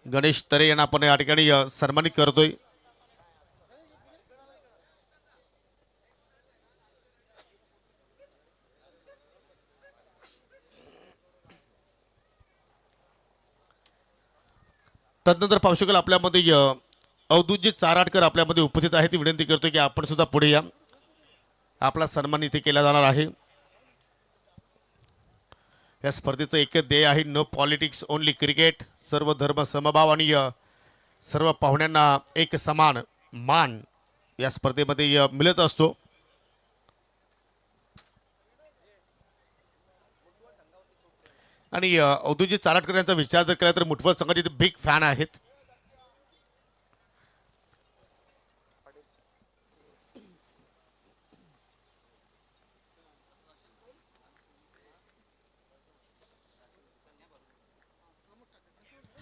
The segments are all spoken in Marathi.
गणेश तरे यांना आपण या ठिकाणी सन्मानित करतोय. तदनंतर पाहू शकाल आपल्यामध्ये अवधूतजी चाराडकर आपल्यामध्ये उपस्थित आहे. ती विनंती करतो की आपण सुद्धा पुढे या. आपला सन्मान इथे केला जाणार आहे. या स्पर्धेचं एकच ध्येय आहे, नो पॉलिटिक्स ओनली क्रिकेट. सर्व धर्म समभाव आणि सर्व पाहुण्यांना एक समान मान या स्पर्धेमध्ये मिळत असतो. आणि अवधूतजी चाराडकर यांचा विचार जर केला तर मुठवत संघाचे बिग फॅन आहेत.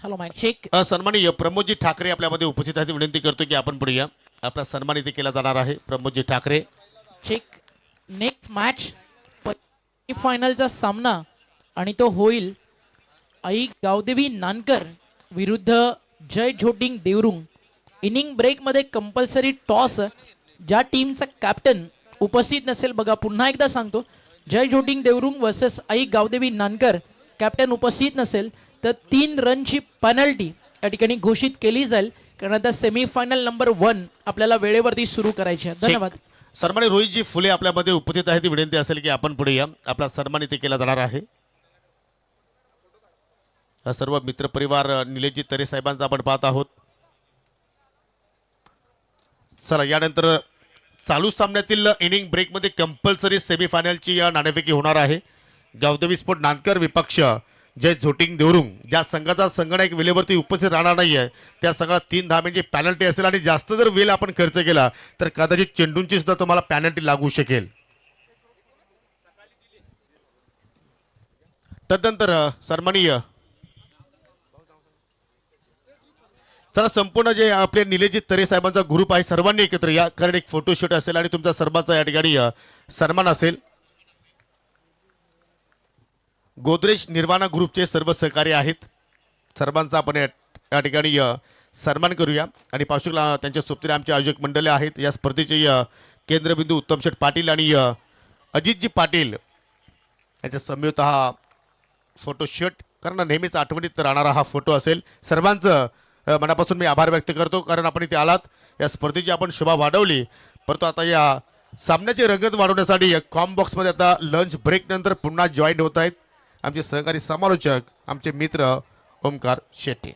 Hello mike check. सन्माननीय प्रमोदजी ठाकरे आपल्यामध्ये उपस्थित आहेत. विनंती करतो की आपण पुढे या. आपला सन्मान इथे केला जाणार आहे. प्रमोदजी ठाकरे. चेक. नेक्स्ट मॅच फायनलचा सामना आणि तो होईल आई गावदेवी नानकर विरुद्ध जय झोटिंग देवरुंग. इनिंग ब्रेकमध्ये कंपल्सरी टॉस. ज्या टीमचा कॅप्टन उपस्थित नसेल, बघा पुन्हा एकदा सांगतो, जय झोटिंग देवरुंग वर्सेस आई गावदेवी नानकर, कॅप्टन उपस्थित नसेल तर 3 रनची पेनल्टी या ठिकाणी घोषित केली जाईल. कारण आता सेमीफायनल नंबर 1 आपल्याला वेळेवरती सुरू करायची आहे. धन्यवाद. सन्माननीय रोहितजी फुले आपल्यामध्ये उपस्थित आहे. ती विनंती असेल की आपण पुढे या. आपला सन्मान इथे केला जाणार आहे. सर्व मित्रपरिवार निलेशजी तरे साहेबांचा आपण पाहत आहोत. चला, यानंतर चालू सामन्यातील इनिंग ब्रेकमध्ये कंपल्सरी सेमीफायनलची नाणेफेकी होणार आहे. गावदेवी स्पोर्ट नानकर विपक्ष जय झोटिंग देवरुंग. ज्या संघाचा संघनायक वेळेवरती उपस्थित राहणार नाही आहे त्या संघाला 3 धाब्यांची पॅनल्टी असेल. आणि जास्त जर वेळ आपण खर्च केला तर कदाचित चेंडूंची सुद्धा तुम्हाला पॅनल्टी लागू शकेल. तदनंतर सन्माननीय चला, संपूर्ण जे आपले निलेशजी तरे साहेबांचा ग्रुप आहे सर्वांनी एकत्र या. कारण एक फोटोशूट असेल आणि तुमचा सर्वांचा या ठिकाणी सन्मान असेल. गोदरेज निर्वाणा ग्रुपचे सर्व सहकारी आहेत. सर्वांचा आपण या ठिकाणी सन्मान करूया. आणि पाशुकला त्यांच्या सोबतीने आमचे आयोजक मंडळ आहेत. या स्पर्धेचे केंद्रबिंदू उत्तमशेठ पाटील आणि अजितजी पाटील यांचा संयुक्त हा फोटोशूट कारण नेहमीच आठवणीत राहणारा हा फोटो असेल. सर्वांचं मनापासून मी आभार व्यक्त करतो कारण आपण इथे आलात. या स्पर्धेची आपण शोभा वाढवली. परंतु आता या सामन्याची रंगत वाढवण्यासाठी कॉम बॉक्समध्ये आता लंच ब्रेक नंतर पुन्हा जॉईन होत आहेत आमचे सहकारी समालोचक, आमचे मित्र Omkar Shetty.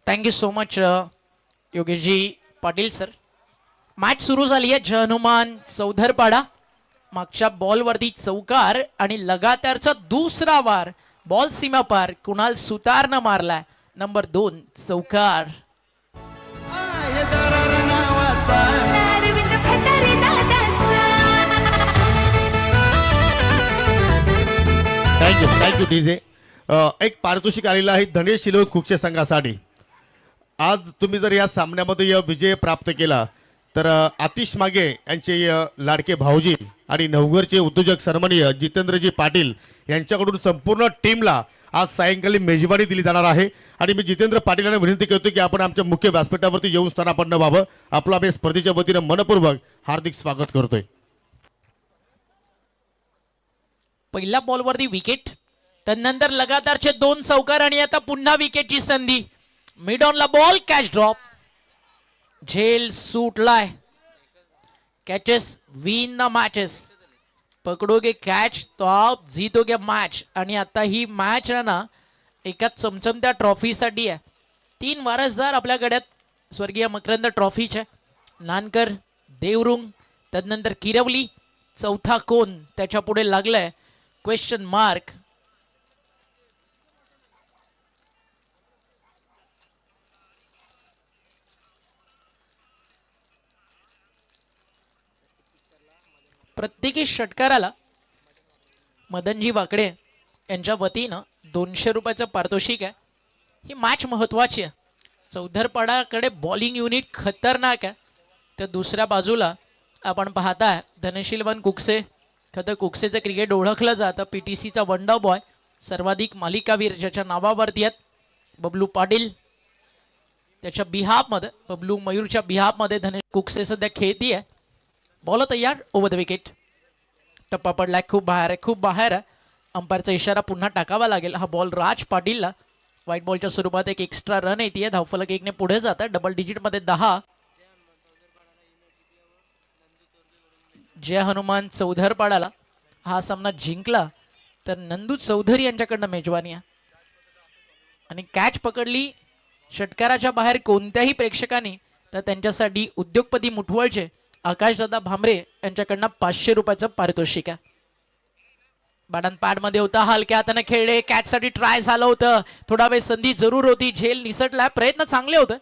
Thank you so much योगेशजी पाटील सर. मॅच सुरू झाली आहे. जय हनुमान चौधरपाडा मागच्या बॉलवरती चौकार आणि लगातारचा दुसरा वार. बॉल सीमा पार. कुणाल सुतारनं मारलाय. नंबर 2 चौकार. Thank you DJ. एक पारितोषिक आलेलं आहे धनेश शिलोळ कुक्षे संघासाठी. आज तुम्ही जर या सामन्यामध्ये विजय प्राप्त केला तर आतिश मागे यांचे लाडके भाऊजी आणि नवघरचे उद्योजक सन्माननीय जितेंद्रजी पाटील यांच्याकडून संपूर्ण टीमला आज सायंकाळी मेजवानी दिली जाणार आहे. आणि मी जितेंद्र पाटील यांना विनंती करतो की आपण आमच्या मुख्य व्यासपीठावरती येऊन स्थानापन्न व्हावं. आपलं आम्ही स्पर्धेच्या वतीनं मनपूर्वक हार्दिक स्वागत करतोय. पहिल्या बॉलवरती विकेट, त्यानंतर लगातारचे 2 चौकार आणि आता पुन्हा विकेटची संधी. मिड ऑनला बॉल, कॅच ड्रॉप. झेल सुटलाय. Catches win the matches. पकडोगे कॅच तो आप जीतोगे मॅच. आणि आता ही मॅच ना एका चमचमत्या ट्रॉफीसाठी आहे. 3 वारसदार आपल्या गड्यात स्वर्गीय मकरंद ट्रॉफीचे. नानकर, देवरुंग, त्यानंतर किरवली. चौथा कोण त्याच्या पुढे लागलाय क्वेश्चन मार्क. प्रत्येकी षटकाराला मदनजी वाकडे यांच्या वतीनं 200 रुपयाचं पारितोषिक आहे. ही मॅच महत्वाची आहे. चौधरपाडाकडे बॉलिंग युनिट खतरनाक आहे. तर दुसऱ्या बाजूला आपण पाहताय धनशीलवन कुकसे. खरं कुकसेचं क्रिकेट ओळखलं जातं PTCचा वंडर बॉय, सर्वाधिक मालिकावीर ज्याच्या नावावरती आहेत. बबलू पाटील त्याच्या बिहाफमध्ये, बबलू मयूरच्या बिहाफमध्ये धनेश कुकसे सध्या खेळती आहे. बॉल तयार, ओव्हर द विकेट. टप्पा पडलाय, खूप बाहेर आहे, खूप बाहेर आहे. अंपायरचा इशारा पुन्हा टाकावा लागेल. हा बॉल राज पाटीलला. व्हाईट बॉलच्या स्वरूपात एक एक्स्ट्रा रन येते. धावफलक 1 ने पुढे जात आहे. डबल डिजिटमध्ये 10. जय हनुमान चौधरपाडाला हा सामना जिंकला तर नंदू चौधरी यांच्याकडनं मेजवानी आहे. आणि कॅच पकडली षटकाराच्या बाहेर कोणत्याही प्रेक्षकांनी तर त्यांच्यासाठी उद्योगपती मुठवळचे आकाशदादा भामरे यांच्याकडनं 500 रुपयाचं पारितोषिक आहे. बाडांपाडमध्ये होता, हलक्या हाताने खेळले, कॅच साठी ट्राय झालं होतं. थोडा वेळ संधी जरूर होती, झेल निसटला, प्रयत्न चांगले होते,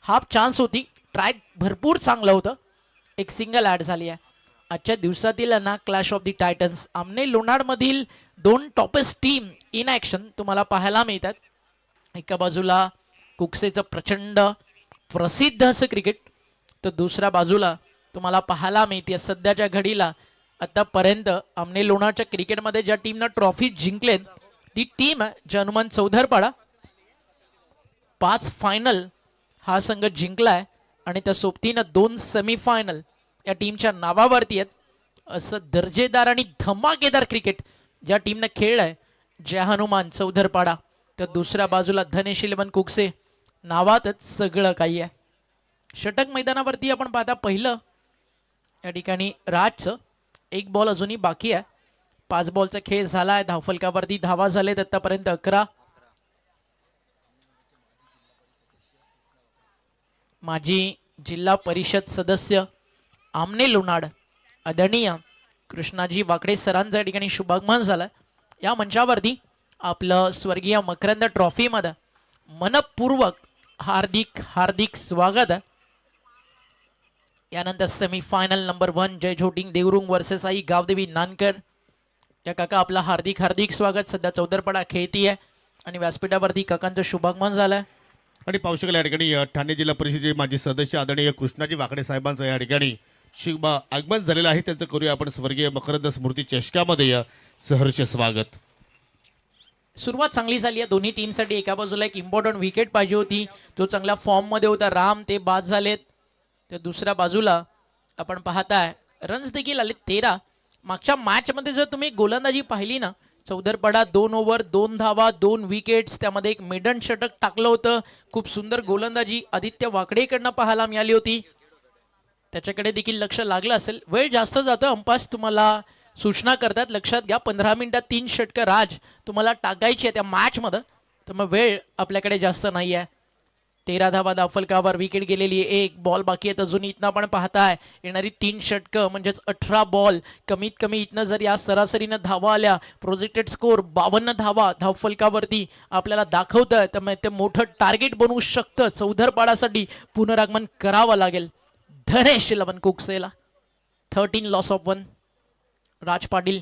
हाफ चान्स होती, ट्राय भरपूर चांगलं होतं. एक सिंगल ऍड झाली आहे. आजच्या दिवसातील ना क्लॅश ऑफ दी टायटन्स, आमने लोणाड मधील 2 टॉपेस्ट टीम इन ऍक्शन तुम्हाला पाहायला मिळतात. एका बाजूला कुकसेचं प्रचंड प्रसिद्ध असं क्रिकेट, तर दुसऱ्या बाजूला तुम्हाला पाहायला मिळते सध्याच्या घडीला आतापर्यंत आमने लोणारच्या क्रिकेटमध्ये ज्या टीमनं ट्रॉफी जिंकलेत ती टीम आहे जय हनुमान चौधरपाडा. 5 फायनल हा संघ जिंकलाय आणि त्या सोबतीनं 2 सेमीफायनल या टीमच्या नावावरती आहेत. असं दर्जेदार आणि धमाकेदार क्रिकेट ज्या टीमनं खेळलंय जय हनुमान चौधरपाडा. तर दुसऱ्या बाजूला धनेशीलवन कुकसे, नावातच सगळं काही आहे. षटक मैदानावरती आपण पाहता पहिलं या ठिकाणी राजचं. 1 बॉल अजूनही बाकी आहे. 5 बॉलचा खेळ झाला आहे. धावफलकावरती धावा झालेत आतापर्यंत 11. माजी जिल्हा परिषद सदस्य आमने लोणाड आदरणीय कृष्णाजी वाकडे सरांचा या ठिकाणी शुभागमन झालं. या मंचावरती आपलं स्वर्गीय मकरंद ट्रॉफीमध्ये मनपूर्वक हार्दिक हार्दिक स्वागत आहे. यानंतर semifinal number 1 Jai Zoting Devrung versus Aai Gavdevi Nankar. या काका आपलं हार्दिक हार्दिक स्वागत. सध्या चौधरपाडा खेळती आहे आणि व्यासपीठावरती काकांचं शुभागमन झालंय. आणि पाहू शकाल या ठिकाणी ठाणे जिल्हा परिषदेचे माजी सदस्य आदरणीय कृष्णाजी वाकडे साहेबांचं या ठिकाणी शुभ आगमन झालेलं आहे. त्यांचं करूया आपण स्वर्गीय मकरंद स्मृती चषकामध्ये सहर्ष स्वागत. सुरुवात चांगली झाली आहे दोन्ही टीमसाठी. एका बाजूला एक इम्पॉर्टंट विकेट पाहिजे होती, जो चांगल्या फॉर्ममध्ये होता राम, ते बाद झालेत. तर दुसऱ्या बाजूला आपण पाहताय रन्स देखील आले 13. मागच्या मॅचमध्ये जर तुम्ही गोलंदाजी पाहिली ना, चौधरपाडा 2 ओव्हर 2 धावा 2 विकेट्स, त्यामध्ये एक मेडन षटक टाकलं होतं. खूप सुंदर गोलंदाजी आदित्य वाकडेकडनं पाहायला मिळाली होती. त्याच्याकडे देखील लक्ष लागलं असेल. वेळ जास्त जातो, अंपास तुम्हाला सूचना करतात, लक्षात घ्या. 15 मिनिटात 3 षटकं राज तुम्हाला टाकायची आहे त्या मॅचमध्ये, तर मग वेळ आपल्याकडे जास्त नाही आहे. 13 धावा धावफलकावर, विकेट गेलेली आहे, 1 बॉल बाकी आहेत अजून. इथनं आपण पाहताय येणारी 3 षटकं म्हणजेच 18 बॉल. कमीत कमी इथनं जर या सरासरीनं धावा आल्या, प्रोजेक्टेड स्कोर 52 धावा धावफलकावरती आपल्याला दाखवतं, तर मग ते मोठं टार्गेट बनवू शकतं. चौधरपाडासाठी पुनरागमन करावं लागेल धनेशीलवन कुकसेला. 13 लॉस ऑफ 1. राज पाटील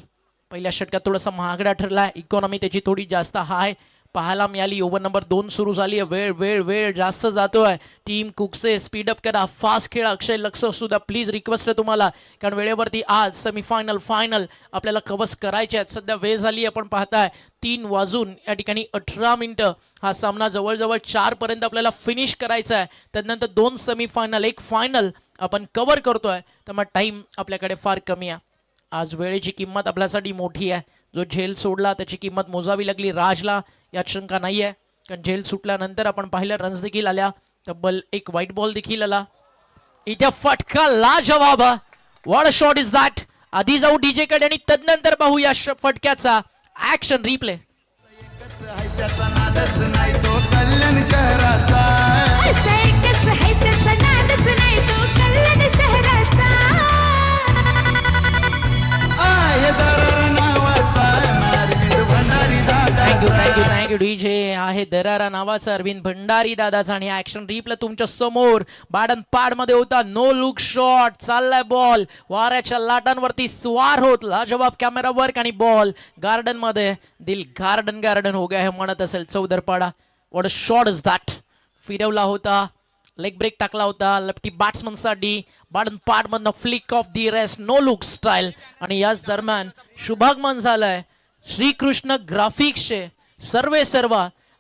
पहिल्या षटकात थोडासा महागडा ठरला. इकॉनॉमी त्याची थोडी जास्त हाय पाहायला मिळाली. ओव्हर नंबर 2 सुरू झाली आहे. वेळ वेळ वेळ जास्त जातोय. टीम कुकसे स्पीडअप करा, फास्ट खेळा. अक्षय लक्ष सुद्धा प्लीज रिक्वेस्ट आहे तुम्हाला, कारण वेळेवरती आज सेमीफायनल फायनल आपल्याला कव्हर करायचे आहेत. सध्या वेळ झाली आपण पाहताय 3 वाजून या ठिकाणी 18 मिनिटं. हा सामना जवळजवळ 4 पर्यंत आपल्याला फिनिश करायचा आहे. त्यानंतर 2 सेमीफायनल 1 फायनल आपण कव्हर करतोय, तर मग टाइम आपल्याकडे फार कमी आहे. आज वेळेची किंमत आपल्यासाठी मोठी आहे. जो झेल सोडला त्याची किंमत मोजावी लागली राजला, यात शंका नाही आहे, कारण झेल सुटल्यानंतर आपण पाहिलं रन्स देखील आल्या. तब्बल 1 व्हाईट बॉल देखील आला. इथे फटका लाजवाब. What a shot is that. आधी जाऊ डीजे कडे आणि तदनंतर पाहू या फटक्याचा ऍक्शन रिप्ले. Thank you DJ. आहे दरारा नावाचा अरविंद भंडारी दादाचा आणि ऍक्शन रिप्ले तुमच्या समोर. बाडनपाड मध्ये होता, नो लुक शॉट. चाललाय बॉल वाऱ्याच्या लाटांवरती स्वार होत, लाजवाब कॅमेरा वर्क आणि बॉल गार्डन मध्ये. दिल गार्डन गार्डन हो गया है म्हणत असेल Chaudharpada. What a shot is that. फिरवला होता, लेग ब्रेक टाकला होता लेफ्टी बॅट्समनसाठी. बाडन पाडमधनं flick off the rest, no look style. आणि याच दरम्यान शुभागमन झालंय श्रीकृष्ण ग्राफिक्सचे सर्व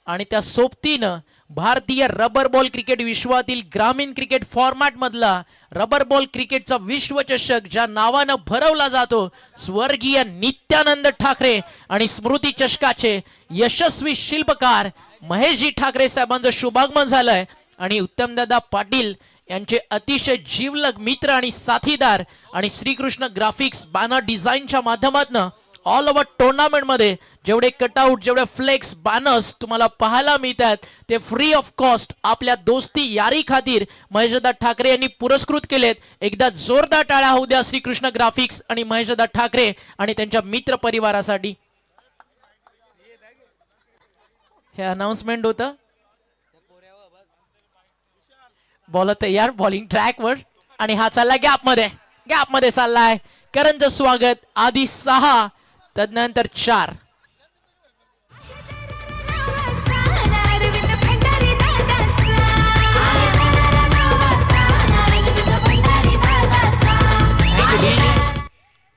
आणि त्या सोबतीनं भारतीय रबर बॉल क्रिकेट विश्वातील ग्रामीण क्रिकेट फॉर्मॅट मधला रबर बॉल क्रिकेटचा विश्वचषक ज्या नावानं भरवला जातो, स्वर्गीय नित्यानंद ठाकरे आणि स्मृती चषकाचे यशस्वी शिल्पकार महेशजी ठाकरे साहेबांचं शुभागमन झालंय. आणि उत्तमदादा पाटील यांचे अतिशय जीवलग मित्र आणि साथीदार आणि श्रीकृष्ण ग्राफिक्स बॅनर डिझाईनच्या माध्यमातून ऑल ओव्हर टुर्नामेंट मध्ये जेवढे कटआउट, जेवढे फ्लेक्स, बॅनर्स तुम्हाला पाहायला मिळतात ते फ्री ऑफ कॉस्ट आपल्या दोस्ती यारी खातीर महेशदादा ठाकरे यांनी पुरस्कृत केलेत. एकदा जोरदार टाळ्या होऊ द्या श्रीकृष्ण ग्राफिक्स आणि महेशदादा ठाकरे आणि त्यांच्या मित्र परिवारासाठी. हे अनाउन्समेंट होतं. बॉलर तयार, बॉलिंग ट्रॅकवर आणि हा चालला गॅपमध्ये चाललाय. करणचं स्वागत. आधी 6 तदनंतर 4.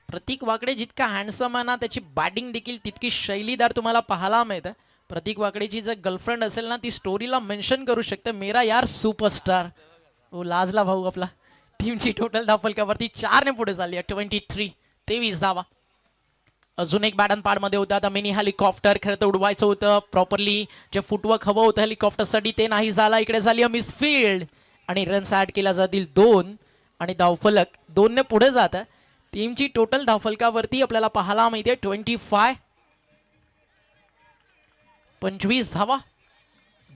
प्रतीक वाकडे जितका हँडसम आहे ना, त्याची बॅटिंग देखील तितकी शैलीदार तुम्हाला पाहायला मिळतं. प्रतीक वाकडेची जर गर्लफ्रेंड असेल ना, ती स्टोरीला मेन्शन करू शकते, मेरा यार सुपरस्टार. ओ लाजला भाऊ आपला. टीमची टोटल धावफलकावरती 4 ने पुढे झाली आहे. 23 धावा. अजून एक बॅट अँड पाड मध्ये होता. आता मिनी हेलिकॉप्टर खरं तर उडवायचं होतं प्रॉपरली, जे फुटवर्क हवं होतं हेलिकॉप्टरसाठी ते नाही झाला. इकडे झाली मिस फील्ड आणि रन्स ऍड केला जातील 2 आणि धावफलक 2 ने पुढे जात आहे. टीमची टोटल धावफलकावरती आपल्याला पाहायला माहितीये 25 धावा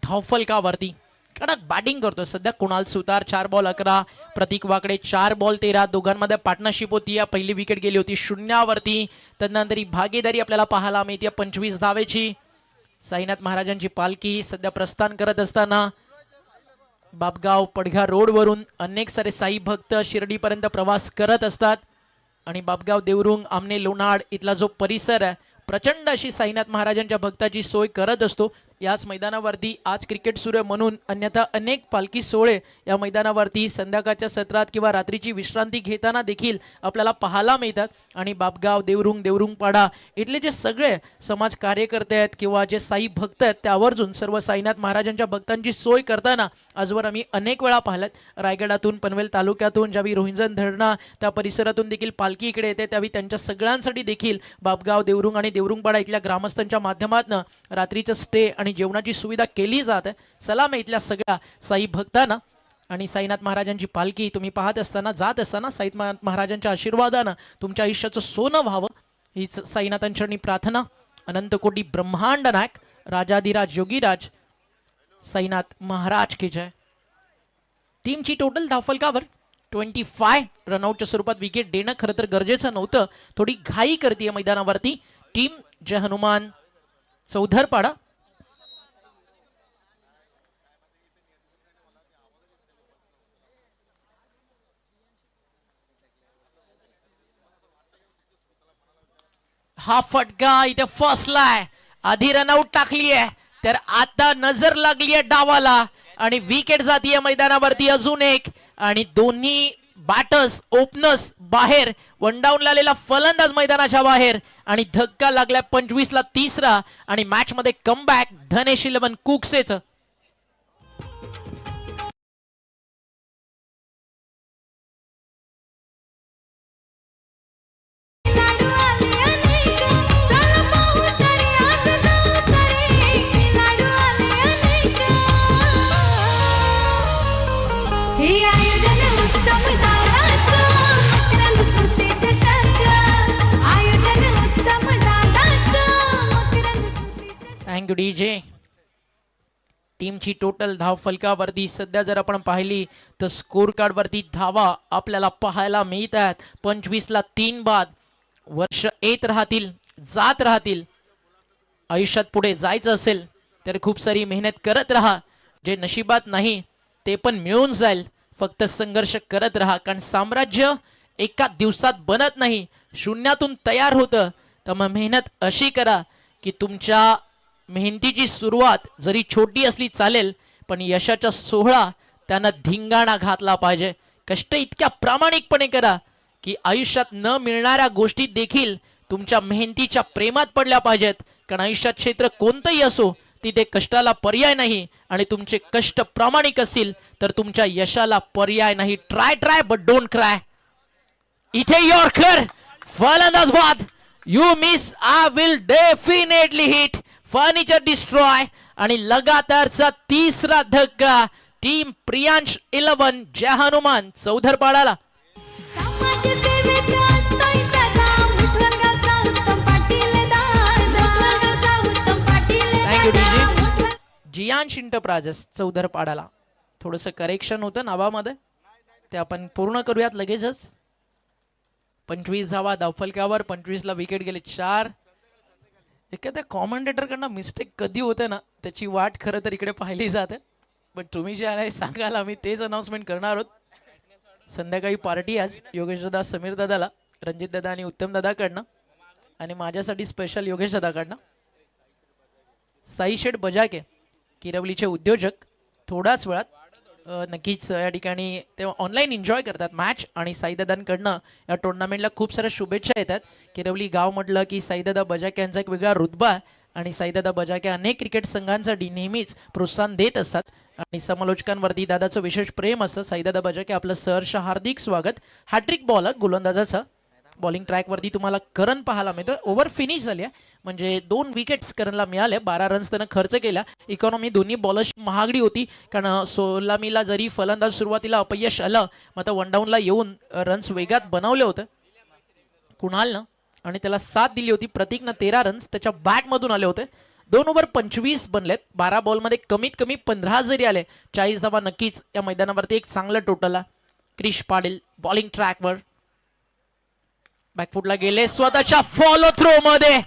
धावफलकावरती. कडक बॅटिंग करतो सध्या कुणाल सुतार. 4 बॉल 11, प्रतीक वाकडे 4 बॉल 13. दोघांमध्ये पार्टनरशिप होती. या पहिली विकेट गेली होती 0वरती. त्यानंतर ही भागीदारी आपल्याला पाहायला मिळते 25 धावेची. साईनाथ महाराजांची पालखी सध्या प्रस्थान करत असताना बापगाव पडघा रोडवरून अनेक सारे साई भक्त शिर्डीपर्यंत प्रवास करत असतात. आणि बापगाव, देवरुंग, आमने, लोणाड इथला जो परिसर आहे प्रचंड अशी साईनाथ महाराजांच्या भक्ताची सोय करत असतो. याच मैदानावरती आज क्रिकेट सुरू आहे म्हणून अन्यथा अनेक पालखी सोहळे या मैदानावरती संध्याकाळच्या सत्रात किंवा रात्रीची विश्रांती घेताना देखील आपल्याला पाहायला मिळतात. आणि बापगाव, देवरुंगपाडा इथले जे सगळे समाज कार्यकर्ते आहेत किंवा जे साई भक्त आहेत ते आवर्जून सर्व साईनाथ महाराजांच्या भक्तांची सोय करताना आजवर आम्ही अनेक वेळा पाहिल्यात. रायगडातून, पनवेल तालुक्यातून, ज्यावेळी रोहिंजन धरणा त्या परिसरातून देखील पालखी इकडे येते त्यावेळी त्यांच्या सगळ्यांसाठी देखील बापगाव, देवरुंग आणि देवरुंगपाडा इथल्या ग्रामस्थांच्या माध्यमातून रात्रीचं स्टे आणि जेवणाची सुविधा केली जाते. सलाम इथल्या सगळ्या साई भक्तांना. आणि साईनाथ महाराजांची पालखी तुम्ही पाहत असताना, जात असताना साईनाथ महाराजांच्या आशीर्वादानं तुमच्या आयुष्याचं सोनं व्हावं हीच साईनाथांचरणी प्रार्थना. अनंतकोटी ब्रह्मांड नायक राजाधिराज योगीराज साईनाथ महाराज की जय. टीमची टोटल धावफलकावर 25 रनआउटच्या स्वरूपात विकेट देणं खरं तर गरजेचं नव्हतं. थोडी घाई करते मैदानावरती टीम. जय हनुमान चौधरपाडा. हा फटका इथे फसलाय. आधी रनआउट टाकली आहे तर आता नजर लागली आहे डावाला आणि विकेट जातीय मैदानावरती अजून एक. आणि दोन्ही बॅटर्स, ओपनर्स बाहेर. वन डाऊन आलेला फलंदाज मैदानाच्या बाहेर आणि धक्का लागलाय 25ला 3रा. आणि मॅच मध्ये कमबॅक धनेश 11 कुकसेचं. Thank you DJ. टीमची टोटल धाव फलकावरती सध्या जर आपण पाहिली तर स्कोर कार्ड वरती धावा आपल्याला पाहायला मिळतात 25ला 3 बाद. वर्ष येत राहतील, जात राहतील. आयुष्यात पुढे जायचं असेल तर खूप सारी मेहनत करत राहा. जे नशिबात नाही ते पण मिळून जाईल. फक्त संघर्ष करत राहा, कारण साम्राज्य एका दिवसात बनत नाही, शून्यातून तयार होतं. तर मग मेहनत अशी करा की तुमच्या मेहनतीची सुरुवात जरी छोटी असली चालेल, पण यशाचा सोहळा त्यानं धिंगाणा घातला पाहिजे. कष्ट इतक्या प्रामाणिकपणे करा की आयुष्यात न मिळणाऱ्या गोष्टी देखील तुमच्या मेहनतीच्या प्रेमात पडल्या पाहिजेत. कारण आयुष्यात क्षेत्र कोणतंही असो तिथे कष्टाला पर्याय नाही आणि तुमचे कष्ट प्रामाणिक असतील तर तुमच्या यशाला पर्याय नाही. Try but don't cry. इथे यॉर्कर फलंदाज बाद. You miss, I will definitely hit. Furniture destroy आणि लगातारचा तिसरा धक्का टीम प्रियांश 11 जय हनुमान चौधरपाडाला. Thank you DJ. जियांश इंटरप्राइजेस चौधरपाडाला. थोडंसं करेक्शन होतं नावामध्ये ते आपण पूर्ण करूयात लगेचच. 25 धावा धावफलकावर. 25ला विकेट गेले 4. एखाद्या कॉमेंटेटरकडनं मिस्टेक कधी होते ना त्याची वाट खरं तर इकडे पाहिली जाते. पण तुम्ही जे आहे सांगाल आम्ही तेच अनाउन्समेंट करणार आहोत. संध्याकाळी पार्टी आज योगेश दादा, समीर दादाला, रणजित दादा आणि उत्तम दादाकडनं आणि माझ्यासाठी स्पेशल योगेश दादाकडनं. साई शेठ बजाके किरवलीचे उद्योजक थोड्याच वेळात नक्कीच या ठिकाणी ते ऑनलाईन एन्जॉय करतात मॅच. आणि साईदादांकडनं या टुर्नामेंटला खूप साऱ्या शुभेच्छा येतात. किरवली गाव म्हटलं की साईदादा बजाके यांचा एक वेगळा रुतबा आहे आणि साईदादा बजाके अनेक क्रिकेट संघांसाठी नेहमीच प्रोत्साहन देत असतात आणि समालोचकांवरती दादाचं विशेष प्रेम असतं. साईदादा बजाके आपलं सहर्ष हार्दिक स्वागत. हॅट्रिक बॉलर गोलंदाजाचं बॉलिंग ट्रॅकवरती तुम्हाला करण पाहायला मिळतं. ओव्हर फिनिश झाली आहे म्हणजे 2 विकेट्स करणला मिळाले. 12 रन्स त्यानं खर्च केला. इकॉनॉमी दोन्ही बॉलर्स महागडी होती कारण सोलामीला जरी फलंदाज सुरुवातीला अपयश आलं मात्र वन डाऊनला येऊन रन्स वेगात बनवले होते कुणालनं आणि त्याला साथ दिली होती. प्रतीकनं 13 रन्स त्याच्या बॅटमधून आले होते. 2 ओव्हर 25 बनलेत. 12 बॉलमध्ये कमीत कमी 15 जरी आले 40 धावा नक्कीच या मैदानावरती एक चांगलं टोटल आहे. क्रिश पाटील बॉलिंग ट्रॅकवर बॅकफुटला गेले. स्वतःच्या फॉलो थ्रो मध्ये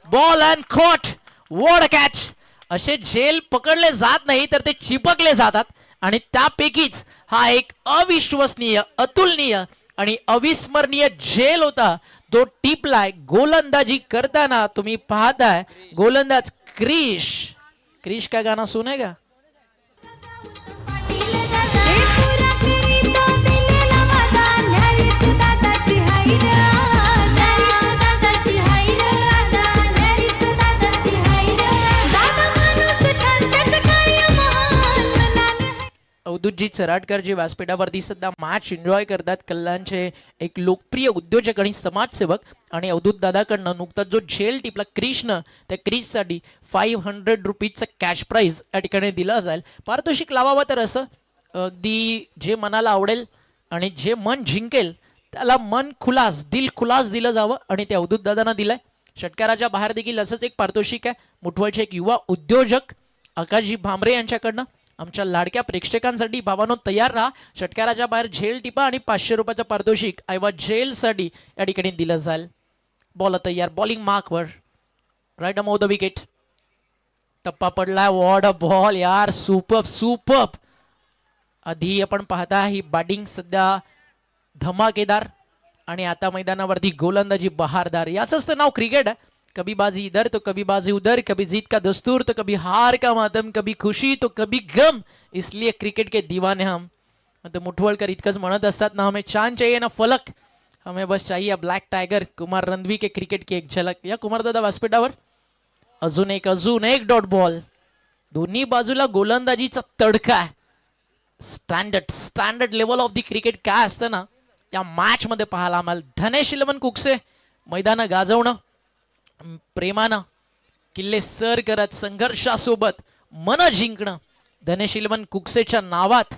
ball and caught. What a catch. असे झेल पकडले जात नाही तर ते चिपकले जातात आणि त्यापैकीच हा एक अविश्वसनीय, अतुलनीय आणि अविस्मरणीय झेल होता. तो टिपलाय गोलंदाजी करताना. तुम्ही पाहताय गोलंदाज क्रिश का गाना सुनेगा. अवधूतजी चराडकर जे व्यासपीठावरती सध्या मॅच एन्जॉय करतात. कल्याणचे एक लोकप्रिय उद्योजक आणि समाजसेवक आणि अवधूत दादाकडनं नुकताच जो झेल टिपला क्रिशनं त्या क्रिशसाठी 500 रुपीजचा कॅश प्राईज या ठिकाणी दिला जाईल. पारितोषिक लावावं तर असं अगदी जे मनाला आवडेल आणि जे मन जिंकेल त्याला मन खुलास, दिल खुलास दिलं जावं आणि ते अवधूत दादांना दिलंय. षटकाराच्या बाहेर देखील असंच एक पारितोषिक आहे. मुठवळचे एक युवा उद्योजक आकाशजी भांबरे यांच्याकडनं. आमच्या लाडक्या प्रेक्षकांसाठी भावानो तयार राहा. षटकाराच्या बाहेर झेल टिपा आणि 500 रुपयाचं पारितोषिक आयवा झेलसाठी या ठिकाणी दिलं जाईल. बॉल तयार. बॉलिंग मार्कवर राईट अमोव द विकेट. टप्पा पडलाय. वॉट अ बॉल यार. सुपर. आधी आपण पाहता ही बॅटिंग सध्या धमाकेदार आणि आता मैदानावरती गोलंदाजी बहारदार. याचंच तर नाव क्रिकेट आहे. कभी बाजी इधर तो कभी बाजी उधर, कभी जीत का दस्तूर तो कभी हार का मातम, कभी खुशी तो कभी गम, इसलिए क्रिकेट के दीवाने हम. मतलब मुठवळकर इतकंच म्हणत असतात ना, हमें चांद चाहिए ना फलक, हमें बस चाहिए ब्लॅक टायगर. कुमार रणवी के क्रिकेट की एक झलक. या कुमार दादा व्यासपीठावर अजून एक डॉट बॉल. दोन्ही बाजूला गोलंदाजीचा तडका आहे. Standard level of the cricket काय असतं ना या मॅच मध्ये पाहायला आम्हाला. धनेश 11 कुकसे मैदान गाजवणं, प्रेमानं किल्ले सर करत संघर्षासोबत मन जिंकणं धनेश 11 कुकसेच्या नावात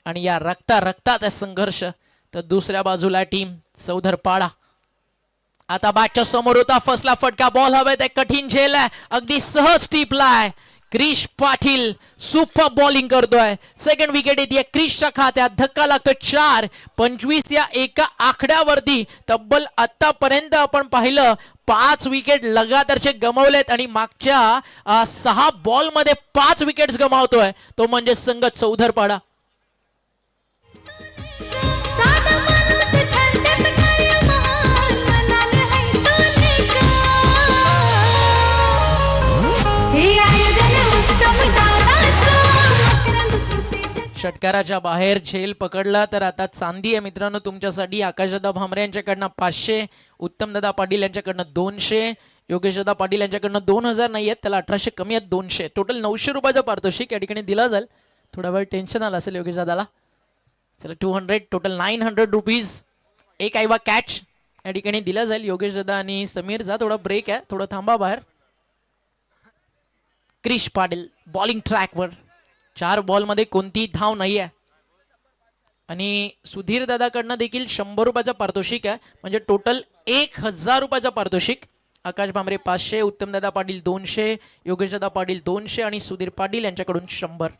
आणि या रक्तात संघर्ष. तर दुसऱ्या बाजूला टीम चौधरपाडा. आता बॅटच्या समोर होता. फसला फटका बॉल हवे ते कठीण झेल आहे. अगदी सहज टिपलाय. क्रिश पाटील सुपर बॉलिंग करतोय. सेकंड विकेट येते क्रिशच्या खात्यात. धक्का लागतोय 4. 25 या एका आकड्यावरती तब्बल आतापर्यंत आपण पाहिलं 5 विकेट लगातारचे गमावलेत आणि मागच्या 6 बॉल मध्ये 5 विकेट्स गमावतोय तो म्हणजे संघ चौधरपाडा. षटकाराच्या बाहेर झेल पकडला तर आता चांदी आहे मित्रांनो तुमच्यासाठी. आकाशदादा भामरे यांच्याकडनं 500, उत्तमदादा पाटील यांच्याकडनं 200, योगेशदादा पाटील यांच्याकडनं 2000 नाही आहेत, त्याला 1800 कमी आहेत 200. टोटल 900 रुपयाचं पारितोषिक या ठिकाणी दिला जाईल. थोडा वेळ टेन्शन आलं असेल योगेशदादाला. चला 200, टोटल 900 रुपीज. एक आयवा कॅच या ठिकाणी दिला जाईल. योगेशदादा आणि समीरचा थोडा ब्रेक आहे, थोडं थांबा बाहेर. क्रिश पाटील बॉलिंग ट्रॅकवर, 4 बॉलमध्ये कोणती धाव नाही आहे. आणि सुधीर दादाकडनं देखील 100 रुपयाचं पारितोषिक आहे, म्हणजे टोटल 1000 रुपयाचं पारितोषिक. आकाश भामरे 500, उत्तमदादा पाटील 200, योगेशदादा पाटील 200 आणि सुधीर पाटील यांच्याकडून 100.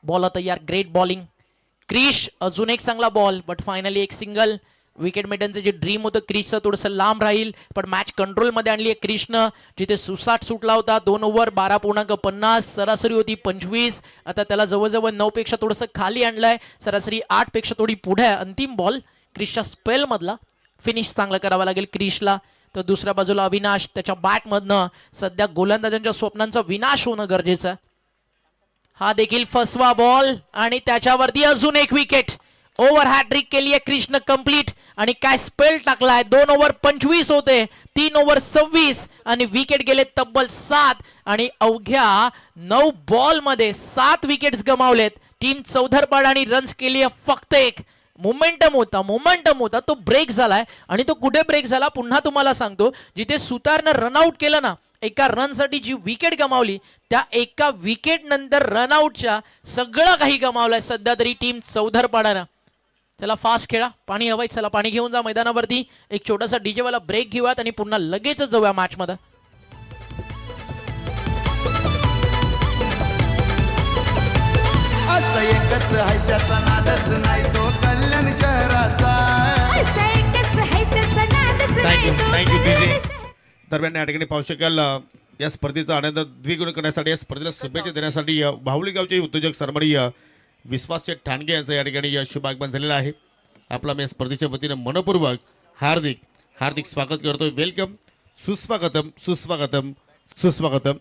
बॉल तयार, ग्रेट बॉलिंग. क्रिश अजून एक चांगला बॉल, बट फायनली एक सिंगल. विकेट मेडनचं जे ड्रीम होतं क्रिशचं थोडंसं लांब राहील, पण मॅच कंट्रोलमध्ये आणली आहे क्रिशनं. जिथे सुसाट सुटला होता 2 ओव्हर 12.50, सरासरी होती 25. आता त्याला जवळजवळ 9 पेक्षा थोडंसं खाली आणलंय, सरासरी 8 पेक्षा थोडी पुढे आहे. अंतिम बॉल क्रिशच्या स्पेलमधला, फिनिश चांगला करावा लागेल क्रिशला. तर दुसऱ्या बाजूला अविनाश, त्याच्या बॅटमधनं सध्या गोलंदाजांच्या स्वप्नांचा विनाश होणं गरजेचं आहे. हा देखील फसवा बॉल आणि त्याच्यावरती अजून एक विकेट. ओव्हर हॅट्रिक केली आहे क्रिशनं कंप्लीट. आणि काय स्पेल टाकलाय. 2 ओव्हर 25 होते, 3 ओव्हर 26 आणि विकेट गेले तब्बल 7. आणि अवघ्या 9 बॉल मध्ये 7 विकेट्स गमावलेत. टीम चौधरपाड आणि रन्स केली आहे फक्त 1. मोमेंटम होता तो ब्रेक झालाय. आणि तो कुठे ब्रेक झाला पुन्हा तुम्हाला सांगतो. जिथे सुतारनं रनआउट केलं ना, एका रनसाठी जी विकेट गमावली, त्या एका विकेट नंतर रनआउटच्या सगळं काही गमावलंय सध्या तरी टीम चौधरपाडानं. चला फास्ट खेळा, पाणी हवंय. चला पाणी घेऊन जा मैदानावरती. एक छोटासा डीजे वाला ब्रेक घेऊयात आणि पुन्हा लगेच जाऊया मॅच मध्ये. असं एकच आहे त्याचा नादच नाही तो कल्याण शहराचा. Thank you DJ. दरम्यान या ठिकाणी पाहू शकाल या स्पर्धेचा आनंद द्विगुण करण्यासाठी, या स्पर्धेला शुभेच्छा देण्यासाठी बाहुली गावचे उद्योजक सन्माननीय विश्वास ठाणगे यांचं या ठिकाणी शुभ आगमन झालेलं आहे. आपला मी स्पर्धेच्या वतीनं मनपूर्वक हार्दिक स्वागत करतोय. वेलकम, सुस्वागतम सुस्वागतम सुस्वागतम.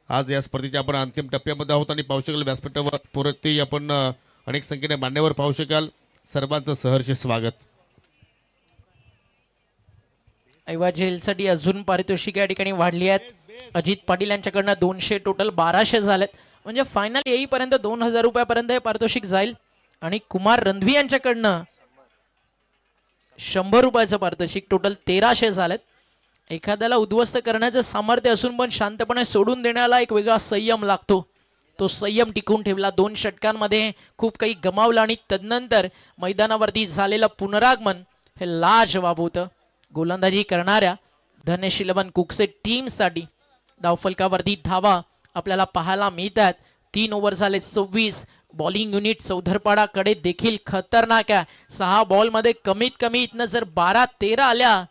आज या स्पर्धेच्या आपण अंतिम टप्प्यामध्ये आहोत आणि पाहू शकाल व्यासपीठावर पुरते आपण अनेक संख्येने मान्यवर पाहू शकाल. सर्वांचं सहर्ष स्वागत. ऐवा झेलसाठी अजून पारितोषिक या ठिकाणी वाढली आहेत. अजित पाटील यांच्याकडनं 200, टोटल 1200 झालेत. म्हणजे फायनल येईपर्यंत 2000 रुपयापर्यंत हे पारितोषिक जाईल. आणि कुमार रणवी यांच्याकडनं 100 रुपयाचं पारितोषिक, टोटल 1300 झालेत. एखाद्याला उद्ध्वस्त करण्याचं सामर्थ्य असून पण शांतपणे सोडून देण्याला एक वेगळा संयम लागतो. तो संयम टिकून ठेवला. 2 षटकांमध्ये खूप काही गमावलं आणि तदनंतर मैदानावरती झालेलं पुनरागमन हे लाजवाब होतं. गोलंदाजी करणाऱ्या धनेशीलवन कुकसे टीमसाठी धावफलकावरती धावा आपल्याला पाहायला मिळतात. 3 ओव्हर झाले 26. बॉलिंग युनिट चौधरपाडाकडे देखील खतरनाक आहे. 6 बॉलमध्ये कमीत कमी इथनं जर 12-13 आल्या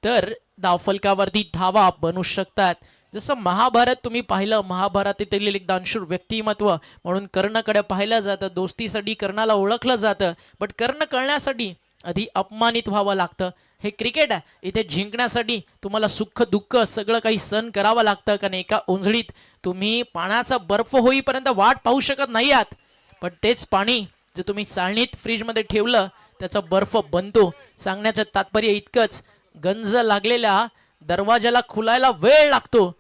तर धावफलकावरती धावा बनू शकतात. जसं महाभारत तुम्ही पाहिलं, महाभारतातील एक दानशूर व्यक्तिमत्व म्हणून कर्णकडे पाहिलं जातं. दोस्तीसाठी कर्णाला ओळखलं जातं, बट कर्ण कळण्यासाठी आधी अपमानित व्हावं लागतं. हे क्रिकेट आहे. इथे जिंकण्यासाठी तुम्हाला सुख दुःख सगळं काही सहन करावं लागतं. कारण एका ओंजळीत तुम्ही पाण्याचा बर्फ होईपर्यंत वाट पाहू शकत नाही आहात, पण तेच पाणी जे तुम्ही चाळणीत फ्रीजमध्ये ठेवलं त्याचा बर्फ बनतो. सांगण्याचं तात्पर्य इतकंच, गंज लागलेल्या दरवाजाला खुलायला वेळ लागतो,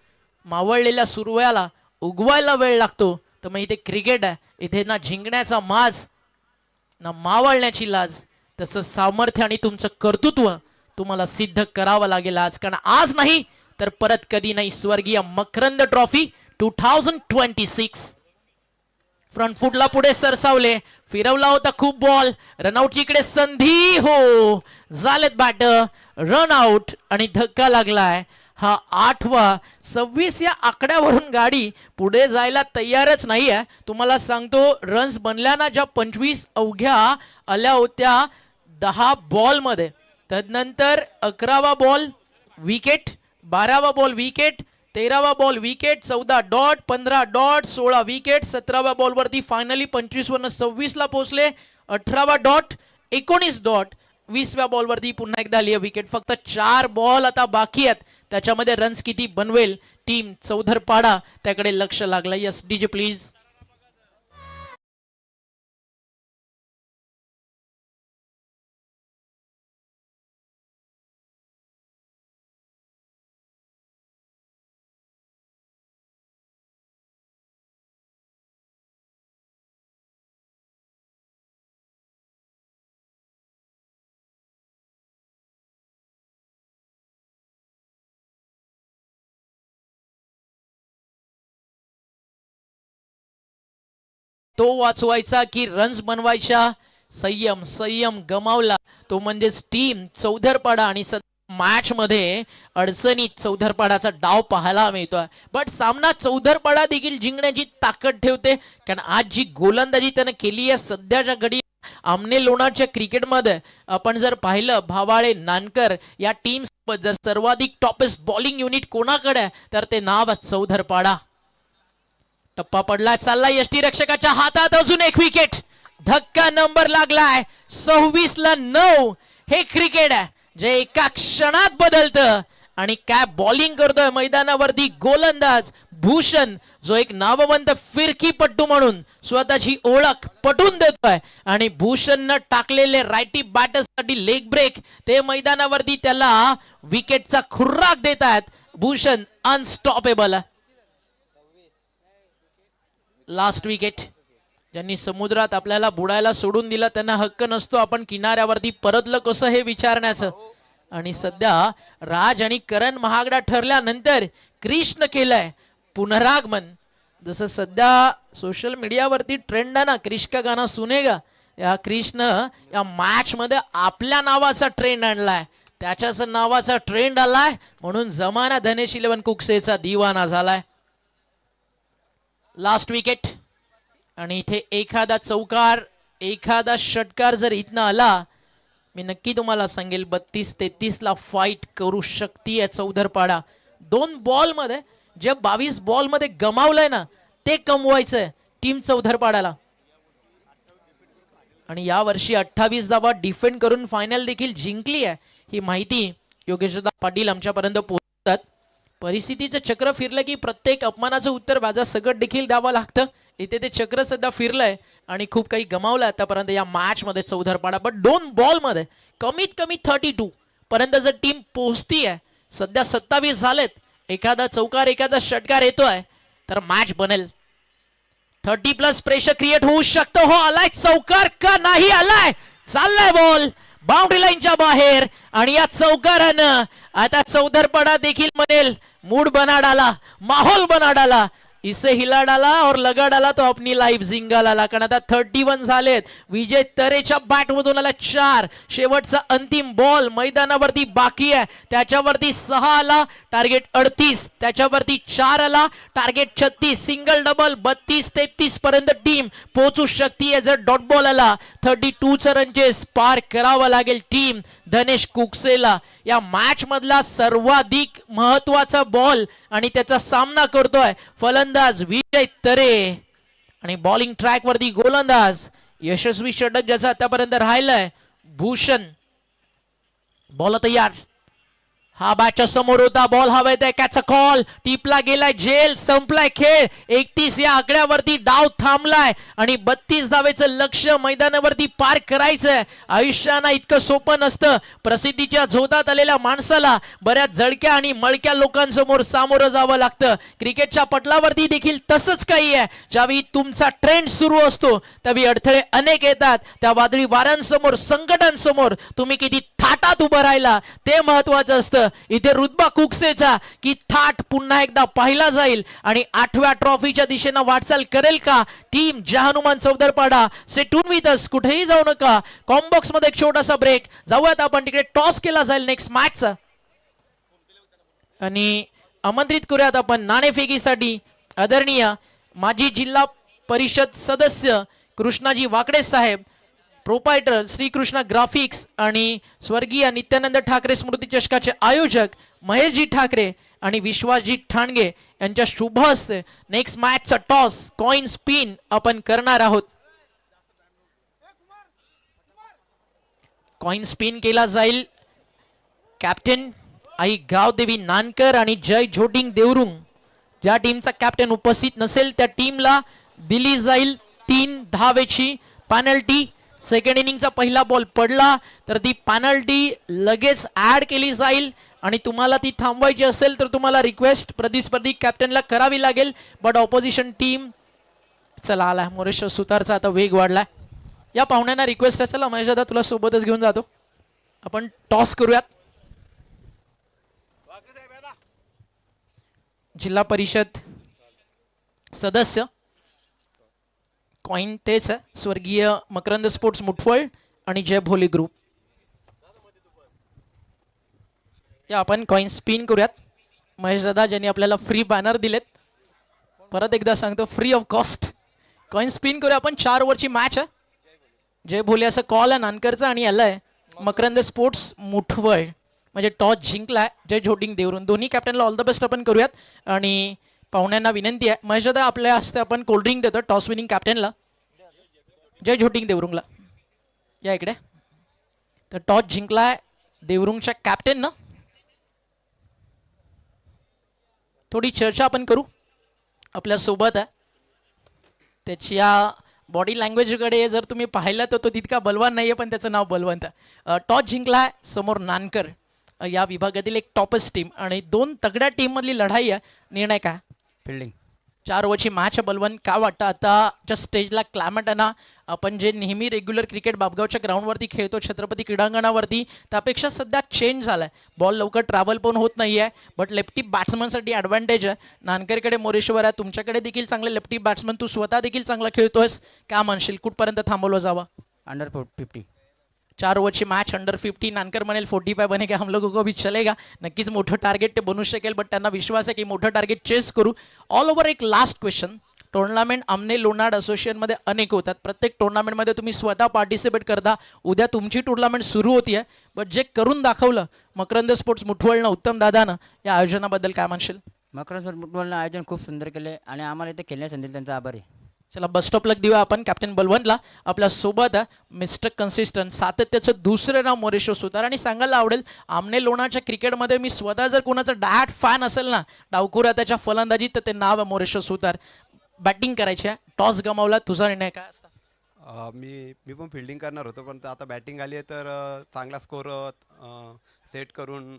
मावळलेल्या सुरव्याला उगवायला वेळ लागतो. तर मग इथे क्रिकेट आहे. इथे ना जिंकण्याचा माज ना मावळण्याची लाज. तसं सामर्थ्य आणि तुमचं कर्तृत्व तुम्हाला सिद्ध करावं लागेल आज. कारण आज नाही तर परत कधी नाही. स्वर्गीय मकरंद ट्रॉफी 2026. फ्रंट फुटला पुढे सरसावले, फिरवला होता खूप बॉल. रनआउटची इकडे संधी, हो झालेत बॅट रन आउट आणि धक्का लागलाय. हा 8वा 26 या आकड्यावरून गाडी पुढे जायला तयारच नाही आहे. तुम्हाला सांगतो, रन्स बनल्याना ज्या 25 अवघ्या आल्या होत्या 10 बॉलमध्ये, तदनंतर 11वा बॉल विकेट, 12वा बॉल विकेट, 13वा ball wicket, 14 dot, 15 dot, 16 wicket, 17व्या बॉलवरती फायनली 25 वरनं 26ला पोहोचले, 18वा डॉट, 19 डॉट, 20व्या बॉलवरती पुन्हा एकदा आली विकेट. फक्त 4 बॉल आता बाकी आहेत. त्याच्यामध्ये रन्स किती बनवेल टीम चौधरपाडा त्याकडे लक्ष लागलं. Yes DJ please. तो वाचवायचा की रन्स बनवायच्या. संयम संयम गमावला तो म्हणजेच टीम चौधरपाडा. आणि मॅच मध्ये अडचणीत चौधरपाडाचा डाव पाहायला मिळतोय. बट सामना चौधरपाडा देखील जिंकण्याची ताकद ठेवते, कारण आज जी गोलंदाजी त्यानं केली आहे सध्याच्या घडी आमने लोणारच्या क्रिकेटमध्ये आपण जर पाहिलं भावाळे नानकर या टीम सोबत जर सर्वाधिक टॉपेस्ट बॉलिंग युनिट कोणाकडे आहे तर ते नाव चौधरपाडा. टप्पा पडलाय, चाललाय यष्टीरक्षकाच्या हातात, अजून एक विकेट. धक्का नंबर लागलाय 26-9. हे क्रिकेट आहे जे एका क्षणात बदलतं. आणि काय बॉलिंग करतोय मैदानावरती गोलंदाज भूषण, जो एक नामवंत फिरकीपट्टू म्हणून स्वतःची ओळख पटवून देतोय. आणि भूषणनं टाकलेले रायटी बॅटर्ससाठी लेग ब्रेक ते मैदानावरती त्याला विकेटचा खुर्राक देत आहेत. भूषण अनस्टॉपेबल. Last wicket. ज्यांनी समुद्रात आपल्याला बुडायला सोडून दिलं त्यांना हक्क नसतो आपण किनाऱ्यावरती परतलं कसं हे विचारण्याचं. आणि सध्या राज आणि करण महागडा ठरल्यानंतर कृष्ण केलंय पुनरागमन. जसं सध्या सोशल मीडियावरती ट्रेंड आहे ना, क्रिश का गाना सुनेगा, या कृष्ण या मॅच मध्ये आपल्या नावाचा ट्रेंड आणलाय, त्याच्याच नावाचा ट्रेंड आलाय म्हणून जमाना धनेश 11 कुकसेचा दिवाना झालाय. Last wicket. आणि इथे एखादा चौकार एखादा षटकार जर इथनं आला, मी नक्की तुम्हाला सांगेल 32-33 फाईट करू शकते चौधरपाडा. 2 बॉल मध्ये जे 22 बॉल मध्ये गमावलंय ना ते कमवायचंय टीम चौधरपाडाला. आणि या वर्षी 28 धावा डिफेंड करून फायनल देखील जिंकली आहे ही माहिती योगेशदा पाटील आमच्यापर्यंत पोहोचतात. परिस्थितीचं चक्र फिरलं की प्रत्येक अपमानाचं उत्तर वाजा सगळं देखील द्यावं लागतं. इथे ते चक्र सध्या फिरलंय आणि खूप काही गमावलं आतापर्यंत या मॅच मध्ये चौधरपाडा. बट 2 बॉल मध्ये कमीत कमी 32 पर्यंत जर टीम पोहोचती आहे, सध्या 27 झालेत, एखादा चौकार एखादा षटकार येतोय तर मॅच बनेल. 30+ प्रेशर क्रिएट होऊ शकतं. हो आलाय चौकार का नाही आलाय, चाललाय बॉल बाउंड्री लाईनच्या बाहेर. आणि या चौकारानं आता चौधरपाडा देखील म्हणेल मूड बना डाला, माहौल बना डाला, इसे हिला डाला और लगा डाला तो अपनी लाईफ जिंगा लाला. कारण आता 31 झालेत. विजय तरेच्या बॅट मधून आला 4. शेवटचा अंतिम बॉल मैदानावरती बाकी आहे, त्याच्यावरती 6 आला, टार्गेट 38, त्याच्यावरती 4 आला, टार्गेट 36. सिंगल डबल 32-33 पर्यंत टीम पोहोचू शकते जर डॉट बॉल आला. 32चं रनचेस पार करावं लागेल टीम धनेश कुकसेला. या मॅच मधला सर्वाधिक महत्वाचा बॉल आणि त्याचा सामना करतोय फलंदाज विजय तरे. आणि बॉलिंग ट्रॅक वरती गोलंदाज यशस्वी षटक ज्याचा आतापर्यंत राहिलाय भूषण. बॉल तयार, हा बॅटच्या समोर होता, बॉल हवा येतोय, कॅच कॉल, टिपला गेलाय, झेल, संपलाय खेळ. 31 या आकड्यावरती डाव थांबलाय आणि 32 धावेचं लक्ष मैदानावरती पार करायचंय. आयुष्याना इतकं सोपं नसतं. प्रसिद्धीच्या झोतात आलेल्या माणसाला बऱ्याच जडक्या आणि मळक्या लोकांसमोर सामोरं जावं लागतं. क्रिकेटच्या पटलावरती देखील तसंच काही आहे. ज्यावेळी तुमचा ट्रेंड सुरू असतो त्यावेळी अडथळे अनेक येतात. त्या वादळी वाऱ्यांसमोर संकटांसमोर तुम्ही किती थाटात उभं राहिला ते महत्वाचं असतं. इथे रुतबा कुकसेचा की थाट पुन्हा एकदा पाहिला जाईल आणि 8व्या ट्रॉफीच्या दिशेनं वाटचाल करेल का टीम जहानुमान चौधरपाडा. से टून विथ अस, कुठेही जाऊ नका. कॉम्बॉक्स मध्ये एक छोटासा ब्रेक. जाऊयात आपण तिकडे, टॉस केला जाईल नेक्स्ट मॅचचा आणि आमंत्रित करूयात आपण नाणेफेकीसाठी आदरणीय माजी जिल्हा परिषद सदस्य कृष्णाजी वाकडे साहेब, प्रोपायटर श्रीकृष्ण ग्राफिक्स आणि स्वर्गीय नित्यानंद ठाकरे स्मृती चषकाचे आयोजक महेशजी ठाकरे आणि विश्वासजी ठाणगे यांच्या शुभ हस्ते नेक्स्ट मॅचचा टॉस कॉइन स्पिन आपण करणार आहोत. कॉइन स्पिन केला जाईल. कॅप्टन आई गावदेवी नानकर आणि जय झोटिंग देवरुंग, ज्या टीमचा कॅप्टन उपस्थित नसेल त्या टीमला दिली जाईल 3 धावेची पॅनल्टी. सेकंड इनिंगचा पहिला बॉल पडला तर ती पॅनल्टी लगेच ऍड केली जाईल आणि तुम्हाला ती थांबवायची असेल तर तुम्हाला रिक्वेस्ट प्रतिस्पर्धी कॅप्टनला करावी लागेल. बट ऑपोजिशन टीम चला आला मोरेश्वर सुतारचा आता वेग वाढलाय. या पाहुण्यांना रिक्वेस्ट आहे, चला महेश दादा तुला सोबतच घेऊन जातो, आपण टॉस करूयात. जिल्हा परिषद सदस्य कॉइन तेच आहे, स्वर्गीय मकरंद स्पोर्ट्स मुठवळ आणि जय भोली ग्रुप. या आपण कॉइन स्पिन करूयात. महेश दादा ज्यांनी आपल्याला फ्री बॅनर दिलेत, परत एकदा सांगतो free of cost. Coin spin करूया आपण. 4 ओव्हरची मॅच आहे. जय भोले असं कॉल आहे नानकरचा आणि याला आहे मकरंद स्पोर्ट्स मुठवळ. म्हणजे टॉस जिंकलाय जय झोटिंग देवरून. दोन्ही कॅप्टनला ऑल द बेस्ट आपण करूयात. आणि पाहुण्यांना विनंती आहे, महेश दादा आपल्या हस्ते आपण कोल्ड्रिंक देतो टॉस विनिंग कॅप्टनला जय झोटिंग देवरुंगला. या इकडे. तर टॉस जिंकलाय देवरुंगच्या कॅप्टननं. थोडी चर्चा आपण करू आपल्या सोबत आहे. त्याच्या बॉडी लँग्वेजकडे जर तुम्ही पाहिलं तर तो तितका बलवान नाही आहे, पण त्याचं नाव बलवंत आहे. टॉस जिंकलाय समोर नानकर. या विभागातील एक टॉपच टीम आणि 2 तगड्या टीममधली लढाई आहे. निर्णय काय? फिल्डिंग. 4 ओव्हरची मॅच आहे. बलवंत काय वाटतं आताच्या स्टेजला क्लायमेट आहे ना, आपण जे नेहमी रेग्युलर क्रिकेट बाबगावच्या ग्राउंडवरती खेळतो छत्रपती क्रीडांगणावरती, त्यापेक्षा सध्या चेंज झाला आहे. बॉल लवकर ट्रॅव्हल पण होत नाही आहे, बट लेफ्टी बॅट्समनसाठी ॲडव्हान्टेज आहे. नानकरकडे मोरेश्वर आहे, तुमच्याकडे देखील चांगले लेफ्टी बॅट्समन, तू स्वतः देखील चांगला खेळतोयस. काय म्हणशील, कुठपर्यंत थांबवलं जावं? अंडर 50. 4 ओव्हरची मॅच अंडर 50. नानकर म्हणेल 45 बनेगा हम लोगों को भी चलेगा. नक्कीच मोठं टार्गेट ते बनू शकेल, बट त्यांना विश्वास आहे की मोठं टार्गेट चेस करू. ऑल ओव्हर एक लास्ट क्वेश्चन. टुर्नामेंट आमने लोणाड असोसिएशनमध्ये अनेक होतात. प्रत्येक टुर्नामेंटमध्ये तुम्ही स्वतः पार्टिसिपेट करता. उद्या तुमची टुर्नामेंट सुरू होती आहे, बट जे करून दाखवलं मकरंद स्पोर्ट्स मुठवळनं, उत्तम दादानं, या आयोजनाबद्दल काय म्हणशील? मकरंद फुटबॉलनं आयोजन खूप सुंदर केले आणि आम्हाला इथे खेळण्यास संधी त्यांचा आभार आहे. चला बेस्ट ऑफ लक देऊया आपण कॅप्टन बलवंतला. आपल्या सोबत मिस्टर कन्सिस्टंट, सातत्याचं दुसरं नाव मोरेश्वर सुतार. आणि सांगायला आवडेल, आमने लोणाच्या क्रिकेटमध्ये मी स्वतः जर कोणाचं डॅट फॅन असेल ना, डावकुरा त्याच्या फलंदाजीत, तर ते नाव आहे मोरेश्वर सुतार. बॅटिंग करायची आहे, टॉस गमावला, तुझा निर्णय काय असता? मी पण फिल्डिंग करणार होतो, पण आता बॅटिंग आली आहे तर चांगला स्कोर सेट करून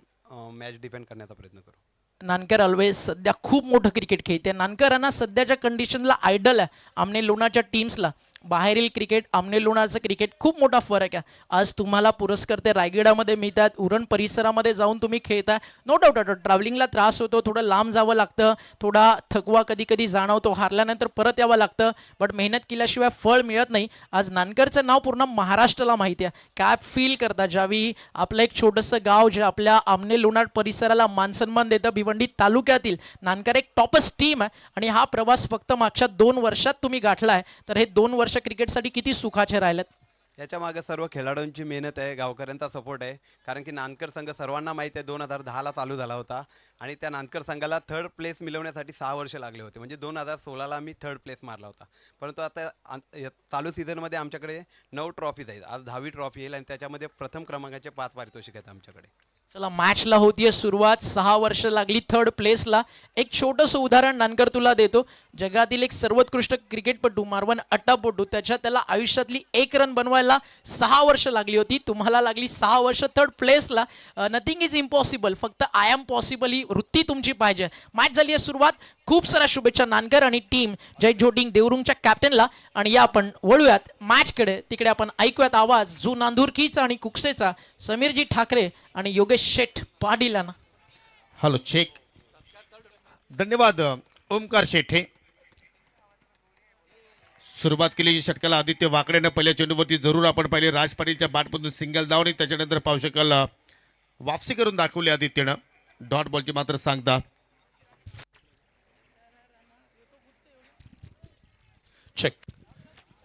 मॅच डिफेंड करण्याचा प्रयत्न करू. नानकर ऑलवेज सध्या खूप मोठं क्रिकेट खेळते. नानकरांना सध्याच्या कंडिशनला आयडल आहे आमने लोणाच्या टीम्सला. बाहेरील क्रिकेट आमने लोणाचं क्रिकेट खूप मोठा फरक आहे. आज तुम्हाला पुरस्कार ते रायगडामध्ये मिळतात, उरण परिसरामध्ये जाऊन तुम्ही खेळताय. नो डाऊट ट्रॅव्हलिंगला त्रास होतो, थोडं लांब जावं लागतं, थोडा थकवा कधी कधी जाणवतो, हारल्यानंतर परत यावं लागतं, बट मेहनत केल्याशिवाय फळ मिळत नाही. आज नानकरचं नाव पूर्ण महाराष्ट्राला माहिती आहे. काय फील करता ज्यावेळी आपलं एक छोटंसं गाव जे आपल्या आमने लोणाड परिसराला मानसन्मान देतं, भिवंडी तालुक्यातील नानकर एक टॉपच टीम आहे. आणि हा प्रवास फक्त मागच्या 2 वर्षात तुम्ही गाठला आहे, तर हे 2 वर्ष क्रिकेटसाठी किती सुखाचे राहिलेत? याच्या मागे सर्व खेळाडूंची मेहनत आहे, गावकऱ्यांचा सपोर्ट आहे. कारण की नानकर संघ सर्वांना माहीत आहे 2010ला चालू झाला होता आणि त्या नानकर संघाला 3rd प्लेस मिळवण्यासाठी 6 वर्ष लागले होते. म्हणजे 2016ला आम्ही 3rd प्लेस मारला होता. परंतु आता चालू सीझनमध्ये आमच्याकडे 9 ट्रॉफीज आहेत. आज 10वी ट्रॉफी येईल आणि त्याच्यामध्ये प्रथम क्रमांकाचे 5 पारितोषिक आहेत आमच्याकडे. चला मॅचला होतीये सुरुवात. 6 वर्ष लागली 3rd प्लेसला. एक छोटंसं उदाहरण नानकर तुला देतो. जगातील एक सर्वोत्कृष्ट क्रिकेटपटू मार्वन अट्टापटू, त्याला आयुष्यातली 1 रन बनवायला 6 वर्ष लागली होती. तुम्हाला लागली 6 वर्ष 3rd प्लेसला. नथिंग इज इम्पॉसिबल, फक्त आय एम पॉसिबल ही वृत्ती तुमची पाहिजे. मॅच झाली आहे सुरुवात. खूप साऱ्या शुभेच्छा नानकर आणि टीम जय झोटिंग देवरुंगच्या कॅप्टनला. आणि या आपण वळूयात मॅचकडे. तिकडे आपण ऐकूयात आवाज जो नांदुरकीचा आणि कुकसेचा, समीरजी ठाकरे आणि योगेश शेठ पाटील यांना. Hello check. धन्यवाद ओमकार शेठे. सुरुवात केली षटकाला आदित्य वाकडेनं. पहिल्या चेंडूवरती जरूर आपण पाहिले राज पाटीलच्या बॅटमधून सिंगल धावणी. त्याच्यानंतर पाहू शकाल वापसी करून दाखवली आदित्यनं. डॉट बॉलची मात्र सांगता. Check.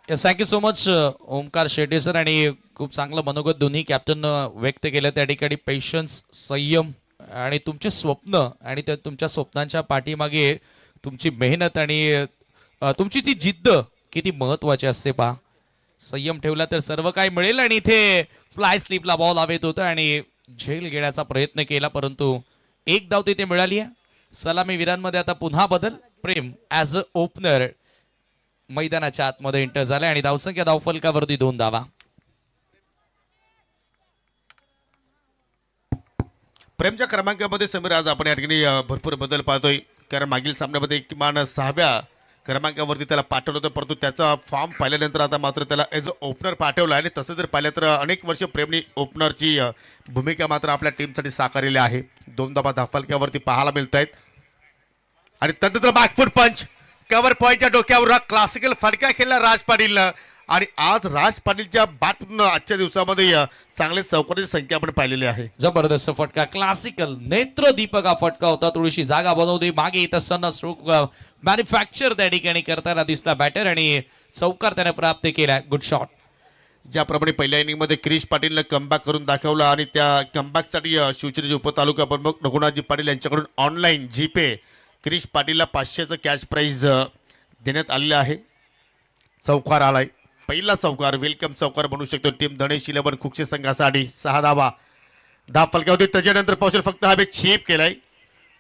Yes, thank you so much Omkar Shetty sir. आणि खूप चांगलं मनोगत दोन्ही कॅप्टन व्यक्त केलं. त्या ठिकाणी पेशन्स, संयम आणि तुमचे स्वप्न आणि त्या तुमच्या स्वप्नांच्या पाठीमागे तुमची मेहनत आणि तुमची ती जिद्द किती महत्वाची असते पहा. संयम ठेवला तर सर्व काही मिळेल. आणि इथे फ्लाय स्लिपला बॉल हवेत होतं आणि झेल घेण्याचा प्रयत्न केला, परंतु 1 धाव तिथे मिळाली आहे. सलामी वीरांमध्ये आता पुन्हा बदल. प्रेम ॲज अ ओपनर मैदानाच्या आतमध्ये एंटर झाले आणि धावसंख्या धावफलकावरती 2 धावा. प्रेमच्या क्रमांकामध्ये समीर आज आपण या ठिकाणी भरपूर बदल पाहतोय. कारण मागील सामन्यामध्ये किमान 6व्या क्रमांकावरती त्याला पाठवलं होतं, परंतु त्याचा फॉर्म पाहिल्यानंतर आता मात्र त्याला ॲज अ ओपनर पाठवलं. आणि तसं जर पाहिलं तर अनेक वर्ष प्रेमनी ओपनरची भूमिका मात्र आपल्या टीमसाठी साकारलेली आहे. 2 धावा धावफलकावरती पाहायला मिळत आहेत. आणि तंत्र बॅकफूट पंच कव्हर पॉईंटच्या डोक्यावर क्लासिकल फटका खेळला राज पाटीलनं आणि आज राज पाटीलच्या बॅटमधून आजच्या दिवसामध्ये चांगले चौकारांची संख्या आपण पाहिलेली आहे. जबरदस्त फटका, क्लासिकल नेत्र दीपक हा फटका होता. थोडीशी जागा बनवली मागे येत असताना स्ट्रोक मॅन्युफॅक्चर त्या ठिकाणी करताना दिसला बॅटर आणि चौकार त्याने प्राप्त केला. Good shot. ज्याप्रमाणे पहिल्या इनिंगमध्ये क्रिश पाटीलनं कमबॅक करून दाखवला आणि त्या कमबॅकसाठी शिवसेनेचे उपतालुका प्रमुख रघुनाथजी पाटील यांच्याकडून ऑनलाईन जीपे क्रिश पाटीलला 500चं कॅश प्राईज देण्यात आलेलं आहे. चौकार आलाय, पहिला चौकार, वेलकम चौकार बनू शकतो टीम धनेश 11 कुक्षे संघासाठी. 6 धावा फलकावरती. त्याच्यानंतर पावशेर फक्त हवे चीप केलाय.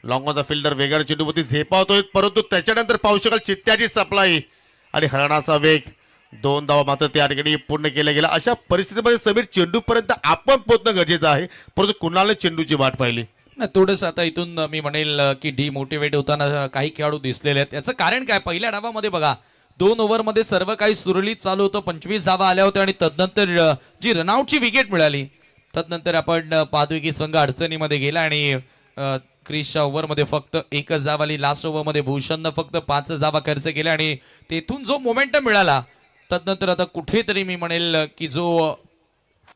लॉंग ऑन द फिल्डर वेगाने चेंडूवरती झेपावतोय, परंतु त्याच्यानंतर पाहू शकाल चित्त्याची सप्लाय आणि हरणाचा वेग. 2 धावा मात्र त्या ठिकाणी पूर्ण केल्या गेला. अशा परिस्थितीमध्ये समीर चेंडूपर्यंत आपण पोहोचणं गरजेचं आहे, परंतु कुणाला चेंडूची वाट पाहिली नाही. थोडंसं आता इथून मी म्हणेल की डिमोटिवेट होताना काही खेळाडू दिसलेले आहेत. याचं कारण काय, पहिल्या डावामध्ये बघा 2 ओव्हरमध्ये सर्व काही सुरळीत चालू होतं. 25 धावा आल्या होत्या आणि तदनंतर जी रनआउटची विकेट मिळाली तदनंतर आपण पाहतोय की संघ अडचणीमध्ये गेला आणि क्रिसच्या ओव्हरमध्ये फक्त 1च धाव आली. लास्ट ओव्हरमध्ये भूषणनं फक्त 5 धावा खर्च केल्या आणि तेथून जो मोमेंटम मिळाला तदनंतर आता कुठेतरी मी म्हणेल की जो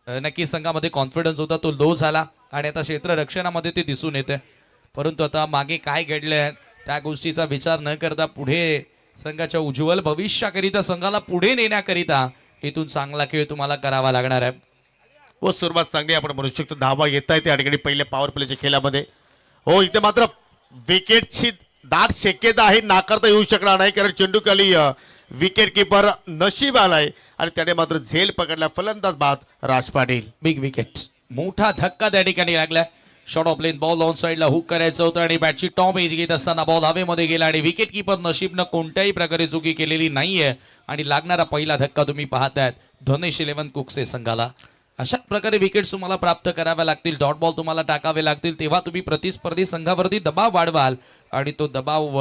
नक्की संघामध्ये कॉन्फिडन्स होता तो लो झाला आणि आता क्षेत्ररक्षणामध्ये ते दिसून येते. परंतु आता मागे काय घडले त्या गोष्टीचा विचार न करता पुढे संघाच्या उज्ज्वल भविष्याकरिता, संघाला पुढे नेण्याकरिता इथून चांगला खेळ तुम्हाला करावा लागणार आहे. व सुरुवात चांगली आपण म्हणू शकतो. धावा येत आहे त्या ठिकाणी पहिल्या पॉवर प्लेच्या खेळामध्ये. हो, इथे मात्र विकेटची दाट शक्यता आहे, नाकारता येऊ शकणार नाही, कारण चेंडू खाली विकेट किपर नशीब आलाय आणि त्याने मात्र झेल पकडला फलंदाज बाद राज पाटील. बिग विकेट, मोठा धक्का त्या ठिकाणी लागला. Short of lane ball on साइडला हुक करायचं होतं आणि बॅटची टॉप एज घेत असताना बॉल हवेमध्ये गेला आणि विकेट किपर नशीबनं कोणत्याही प्रकारे चुकी केलेली नाहीये आणि लागणारा पहिला धक्का तुम्ही पाहतायत धनेश 11 कुक्से संघाला. अशा प्रकारे विकेट्स तुम्हाला प्राप्त कराव्या लागतील, डॉट बॉल तुम्हाला टाकावे लागतील, तेव्हा तुम्ही प्रतिस्पर्धी संघावरती दबाव वाढवाल आणि तो दबाव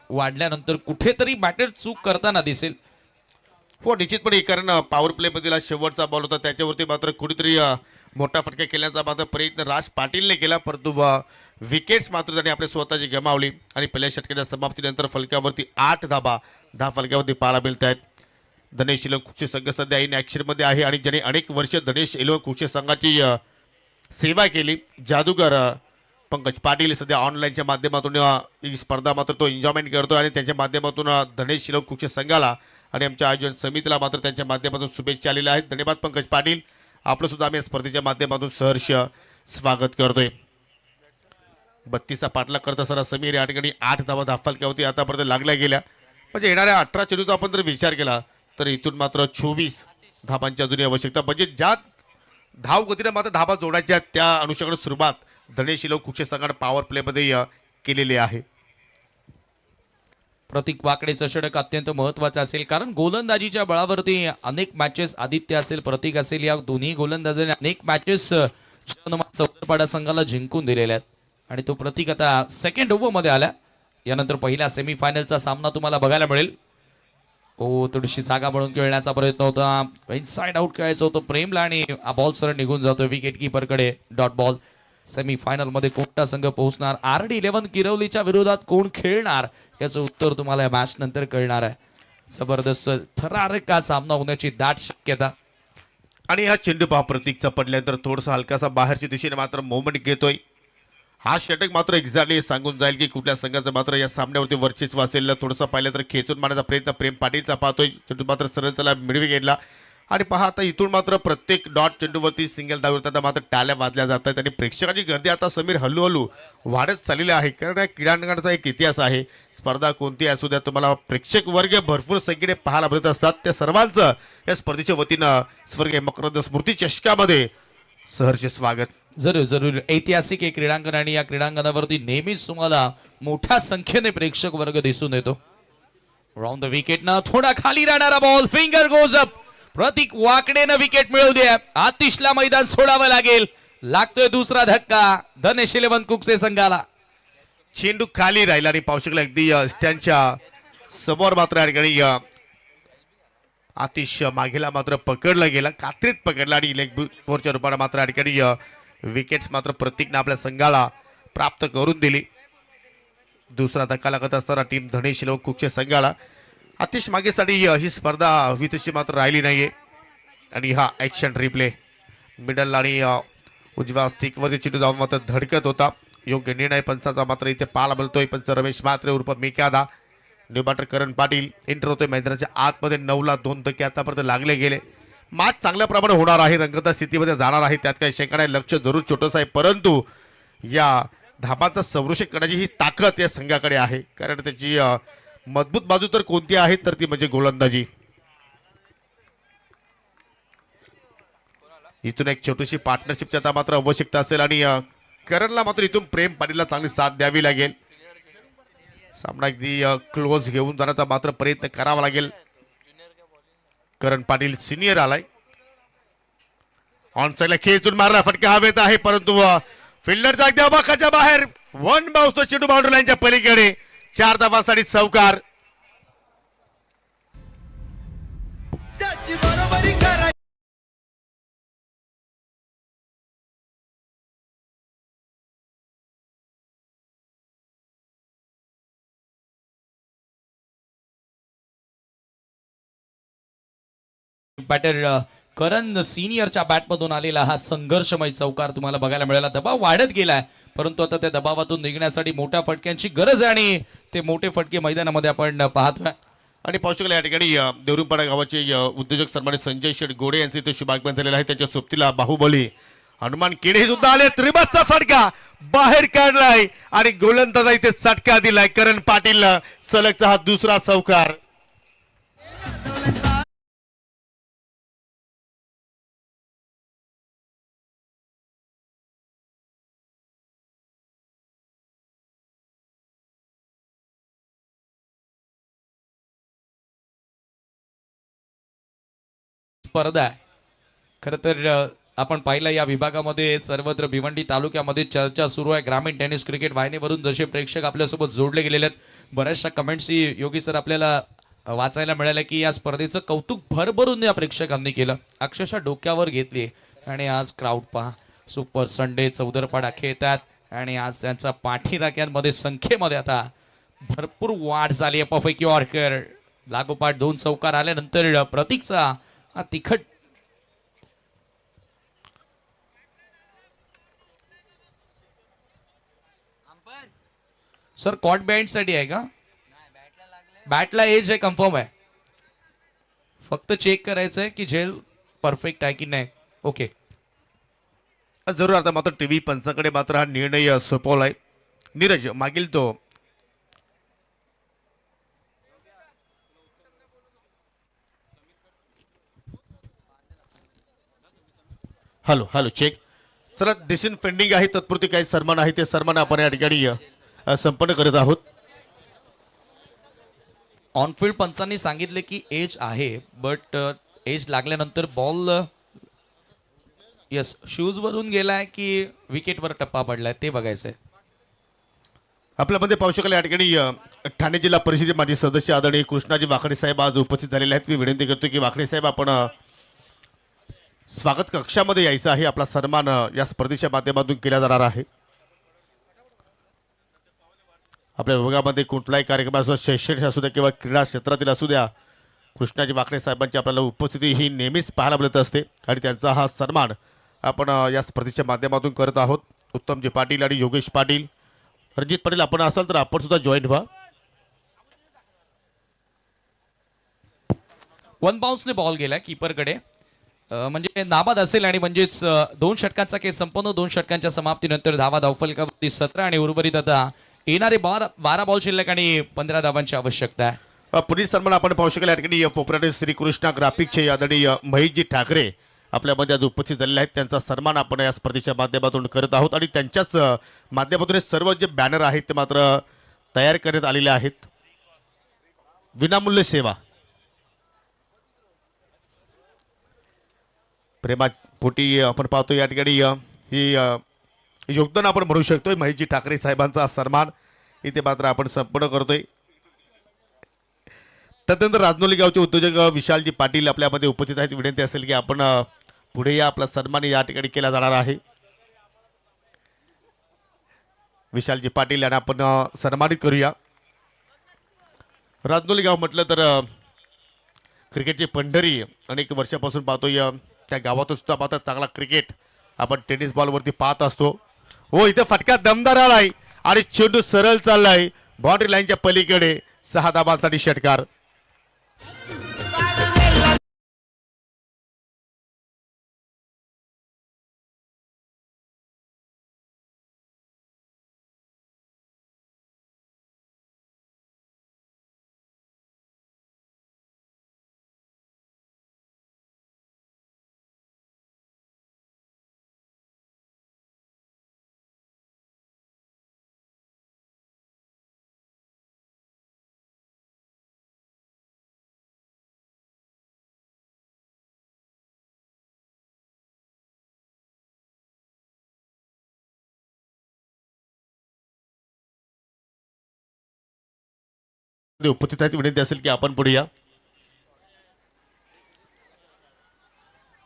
वाढल्यानंतर कुठेतरी बॅटर चूक करताना दिसेल. हो, निश्चितपणे, कारण पॉवर प्ले मधील शेवटचा बॉल होता त्याच्यावरती मात्र कुठेतरी मोठा फटका खेळण्याचा मात्र प्रयत्न राज पाटीलने केला, परंतु विकेट्स मात्र त्याने आपले स्वतःची गमावली आणि पहिल्या षटकाच्या समाप्तीनंतर फलकावरती 8 धाबा 10 फलकावरती पाहायला मिळत आहेत. धनेश 11 कुक्षे संघ सध्या इन ॲक्शनमध्ये आहे आणि ज्याने अनेक वर्ष धनेश 11 कुक्षे संघाची सेवा केली. जादूगर पंकज पाटील सध्या ऑनलाईनच्या माध्यमातून ही स्पर्धा मात्र तो एन्जॉयमेंट करतो आणि त्यांच्या माध्यमातून धनेश 11 कुक्षे संघाला आणि आमच्या आयोजन समितीला मात्र त्यांच्या माध्यमातून शुभेच्छा आलेल्या आहेत. धन्यवाद पंकज पाटील, आपलं सुद्धा आम्ही या स्पर्धेच्या माध्यमातून सहर्ष स्वागत करतोय. 32चा पाठलाग करत असताना समीर या ठिकाणी 8 धावा 10 फलकावरती आतापर्यंत लागल्या गेल्या. म्हणजे येणाऱ्या 18 चेंडूचा आपण जर विचार केला तर इथून मात्र 24 धाबांची अजूनही आवश्यकता, म्हणजे ज्या धाव गतीने मात्र धाबा जोडायच्या त्या अनुषंगाने सुरुवात धनेश 11 कुक्षे संघाने पॉवर प्लेमध्ये केलेली आहे. प्रतीक वाकडेचं षटक अत्यंत महत्वाचं असेल, कारण गोलंदाजीच्या बळावरती अनेक मॅचेस आदित्य असेल प्रतीक असेल या दोन्ही गोलंदाजांनी अनेक मॅचेस चौकारपाडा संघाला जिंकून दिलेल्या आहेत आणि तो प्रतीक आता सेकंड ओव्हरमध्ये आला. यानंतर पहिला सेमीफायनलचा सामना तुम्हाला बघायला मिळेल. थोडीशी जागा बनवून खेळण्याचा प्रयत्न होता, इनसाइड आउट खेळायचं होतं प्रेमला आणि बॉल सरळ निघून जातोय विकेट किपरकडे. Dot ball. सेमीफायनल मध्ये कोणता संघ पोहोचणार, RD 11 किरवलीच्या विरोधात कोण खेळणार याचं उत्तर तुम्हाला या मॅच नंतर कळणार आहे. जबरदस्त थरारक सामना होण्याची दाट शक्यता. आणि हा चेंडू पहा प्रतीकचा पडल्यानंतर थोडासा हलकासा बाहेरच्या दिशेने मात्र मोमेंट घेतोय. हा षटक मात्र एक्झॅक्टली सांगून जाईल की कुठल्या संघाचं मात्र या सामन्यावरती वर्चस्व असेल. थोडंसं पाहिलं तर खेचून मारण्याचा प्रयत्न प्रेम पाटीलचा पाहतोय, चेंडू मात्र सरळ त्याला मिळवी गेला आणि पहा आता इथून मात्र प्रत्येक डॉट चेंडूवरती सिंगल धाव आता मात्र टाळ्या वाजल्या जात आहेत आणि प्रेक्षकांची गर्दी आता समीर हळूहळू वाढत चाललेली आहे. कारण या क्रीडांगणाचा एक इतिहास आहे, स्पर्धा कोणती असू द्या तुम्हाला प्रेक्षक वर्ग भरपूर संख्येने पाहायला मिळत असतात. त्या सर्वांचं या स्पर्धेच्या वतीनं स्वर्गीय मकरंद स्मृती चषकामध्ये सहर्ष स्वागत. जरूर जरूर. ऐतिहासिक एक क्रीडांगण आणि या क्रीडांगणावरती नेहमीच तुम्हाला मोठ्या संख्येने प्रेक्षक वर्ग दिसून येतो. राऊंड द विकेट ना थोडा खाली राहणारा बॉल, फिंगर गोज अप. प्रतीक वाकडेनं विकेट मिळवू द्या, आतिशला मैदान सोडावं लागेल. लागतोय दुसरा धक्का धनेश 11 कुक्से संघाला. चेंडू खाली राहिला आणि पाहू शकला अगदी स्टँडच्या समोर मात्र या ठिकाणी आतिश मागेला मात्र पकडला गेला, कात्रीत पकडला आणि लेग फोरच्या रूपाने मात्र या ठिकाणी विकेट्स मात्र प्रतीकने आपल्या संघाला प्राप्त करून दिली. दुसरा धक्का लागत असताना टीम धने शिलवण कुकचे संघाला अतिश मागेसाठी ही स्पर्धा हवी तशी मात्र राहिली नाहीये. आणि हा ॲक्शन रिप्ले मिडल आणि उजव्या स्टिकवरती चेंडू जाऊन मात्र धडकत होता. योग्य निर्णय पंचाचा मात्र इथे पाहायला मिळतोय. पंच रमेश म्हात्रे उर्फ मेकादा, न्यू बॅटर करण पाटील एंटर होतोय मैदानाच्या आतमध्ये. 9ला 2 धक्के आतापर्यंत लागले गेले. मॅच चांगल्या प्रमाणे होणार आहे, रंगतदार स्थितीमध्ये जाणार आहे, त्यात काही शंका नाही. लक्ष जरूर छोटंसं आहे, परंतु या धाबांचा संरक्षण करण्याची ही ताकद या संघाकडे आहे. कारण त्याची मजबूत बाजू तर कोणती आहे तर ती म्हणजे गोलंदाजी. इथून एक छोटीशी पार्टनरशिपची आता मात्र आवश्यकता असेल आणि करणला मात्र इथून प्रेम पाटीलला चांगली साथ द्यावी लागेल. सामना अगदी क्लोज घेऊन जाण्याचा मात्र प्रयत्न करावा लागेल. करण पाटील सिनियर आलाय. ऑन साईडला खेचून मारला, फटका हवेत आहे, परंतु फिल्डरचा अगदी अबाखाच्या बाहेर. 1 बाउन्स तो चेंडू बाउंड्री लाईनच्या पलीकडे. 4 धावांसाठी चौकार. त्याची बरोबरी करायची बॅटर करण सिनियरच्या बॅटमधून आलेला हा संघर्षमय चौकार तुम्हाला बघायला मिळाला. दबाव वाढत गेलाय, परंतु आता त्या दबावातून निघण्यासाठी मोठ्या फटक्यांची गरज आहे आणि ते मोठे फटके मैदानामध्ये आपण पाहतोय. आणि पाहू शकला या ठिकाणी देवरुंपाडा गावाचे उद्योजक सन्मानित संजय शेठ गोडे यांचे इथे शुभागमन झालेलं आहे. त्यांच्या सोबतीला बाहुबली हनुमान केडे सुद्धा आले. त्रिबसचा फटका बाहेर काढलाय आणि गोलंदाजा इथे चटका दिलाय करण पाटील. सलगचा हा दुसरा चौकार. स्पर्धा आहे. खरं तर आपण पाहिलं या विभागामध्ये सर्वत्र भिवंडी तालुक्यामध्ये चर्चा सुरू आहे. ग्रामीण टेनिस क्रिकेट वाहिनीवरून जसे प्रेक्षक आपल्यासोबत जोडले गेलेले आहेत, बऱ्याचशा कमेंट्सही योगी सर आपल्याला वाचायला मिळाल्या की या स्पर्धेचं कौतुक भरभरून या प्रेक्षकांनी केलं, अक्षरशः डोक्यावर घेतली. आणि आज क्राऊड पहा, सुपर संडे चौदरपाडा खेळतात आणि आज त्यांचा पाठीराख्यांमध्ये संख्येमध्ये आता भरपूर वाढ झाली आहे. पफैकी ऑर्कर लागोपाठ 2 चौकार आल्यानंतर प्रतीकचा हा तिखट सर कॉट बँड साठी आहे का? बॅटला एज आहे, कन्फर्म आहे, फक्त चेक करायचंय की झेल परफेक्ट आहे की नाही. ओके जरूर. आता मात्र टीव्ही पंचाकडे मात्र हा निर्णय सोपवलाय. नीरज मागील तो हॅलो हॅलो चेक. चला डिसइन्फेंडिंग आहे, तत्पुरती काही सन्मान आहे ते सन्मान आपण या ठिकाणी संपन्न करत आहोत. ऑनफिल्ड पंचांनी सांगितले की एज आहे, बट एज लागल्यानंतर बॉल यस शूज वरून गेलाय की विकेटवर टप्पा पडलाय ते बघायचंय. आपल्यामध्ये पाहू शकाल या ठिकाणी ठाणे जिल्हा परिषदेचे माजी सदस्य आदरणीय कृष्णाजी वाकडे साहेब आज उपस्थित झालेले आहेत. मी विनंती करतो की वाकडे साहेब आपण स्वागत कक्षामध्ये यायचं आहे. आपला सन्मान या स्पर्धेच्या माध्यमातून केला जाणार आहे. आपल्या विभागामध्ये कुठलाही कार्यक्रम असो, शैक्षणिक असू द्या किंवा क्रीडा क्षेत्रातील असू द्या, कृष्णाजी वाकडे साहेबांची आपल्याला उपस्थिती ही नेहमीच पाहायला मिळत असते आणि त्यांचा हा सन्मान आपण या स्पर्धेच्या माध्यमातून करत आहोत. उत्तमजी पाटील आणि योगेश पाटील, रणजित पाटील आपण असाल तर आपण सुद्धा जॉईन व्हा. 1 बाउन्सने बॉल गेलाय कीपरकडे, म्हणजे नाबाद असेल आणि म्हणजेच 2 षटकांचा खेळ संपन्न. 2 षटकांच्या समाप्तीनंतर धावा धावफलकावरती 17 आणि उर्वरित आता येणारे 12 बॉल शिल्लक आणि 15 धावांची आवश्यकता आहे. पुढील सन्मान आपण पाहू शकाल या ठिकाणी पोपराटे श्रीकृष्णा ग्राफिकचे आदरणीय महेशजी ठाकरे आपल्यामध्ये आज उपस्थित झालेले आहेत. त्यांचा सन्मान आपण या स्पर्धेच्या माध्यमातून करत आहोत आणि त्यांच्याच माध्यमातून हे सर्व जे बॅनर आहेत ते मात्र तयार करण्यात आलेले आहेत. विनामूल्य सेवा प्रेमापोटी आपण पाहतो या ठिकाणी ही योगदान आपण म्हणू शकतोय. महेशजी ठाकरे साहेबांचा सन्मान इथे मात्र आपण संपन्न करतोय. त्यानंतर राजनोली गावचे उद्योजक विशालजी पाटील आपल्यामध्ये उपस्थित आहेत. विनंती असेल की आपण पुढे या, आपला सन्मान या ठिकाणी केला जाणार आहे. विशालजी पाटील यांना आपण सन्मानित करूया. राजनोली गाव म्हटलं तर क्रिकेटची पंढरी अनेक वर्षापासून पाहतोय. त्या गावातून सुद्धा पाहतात चांगला क्रिकेट आपण टेनिस बॉलवरती पाहत असतो. हो, इथे फटका दमदार आलाय आणि चेंडू सरळ चाललाय बाउंड्री लाईनच्या पलीकडे. 6 धाबांसाठी षटकार. उपस्थित आहेत. विनंती असेल की आपण पुढे या.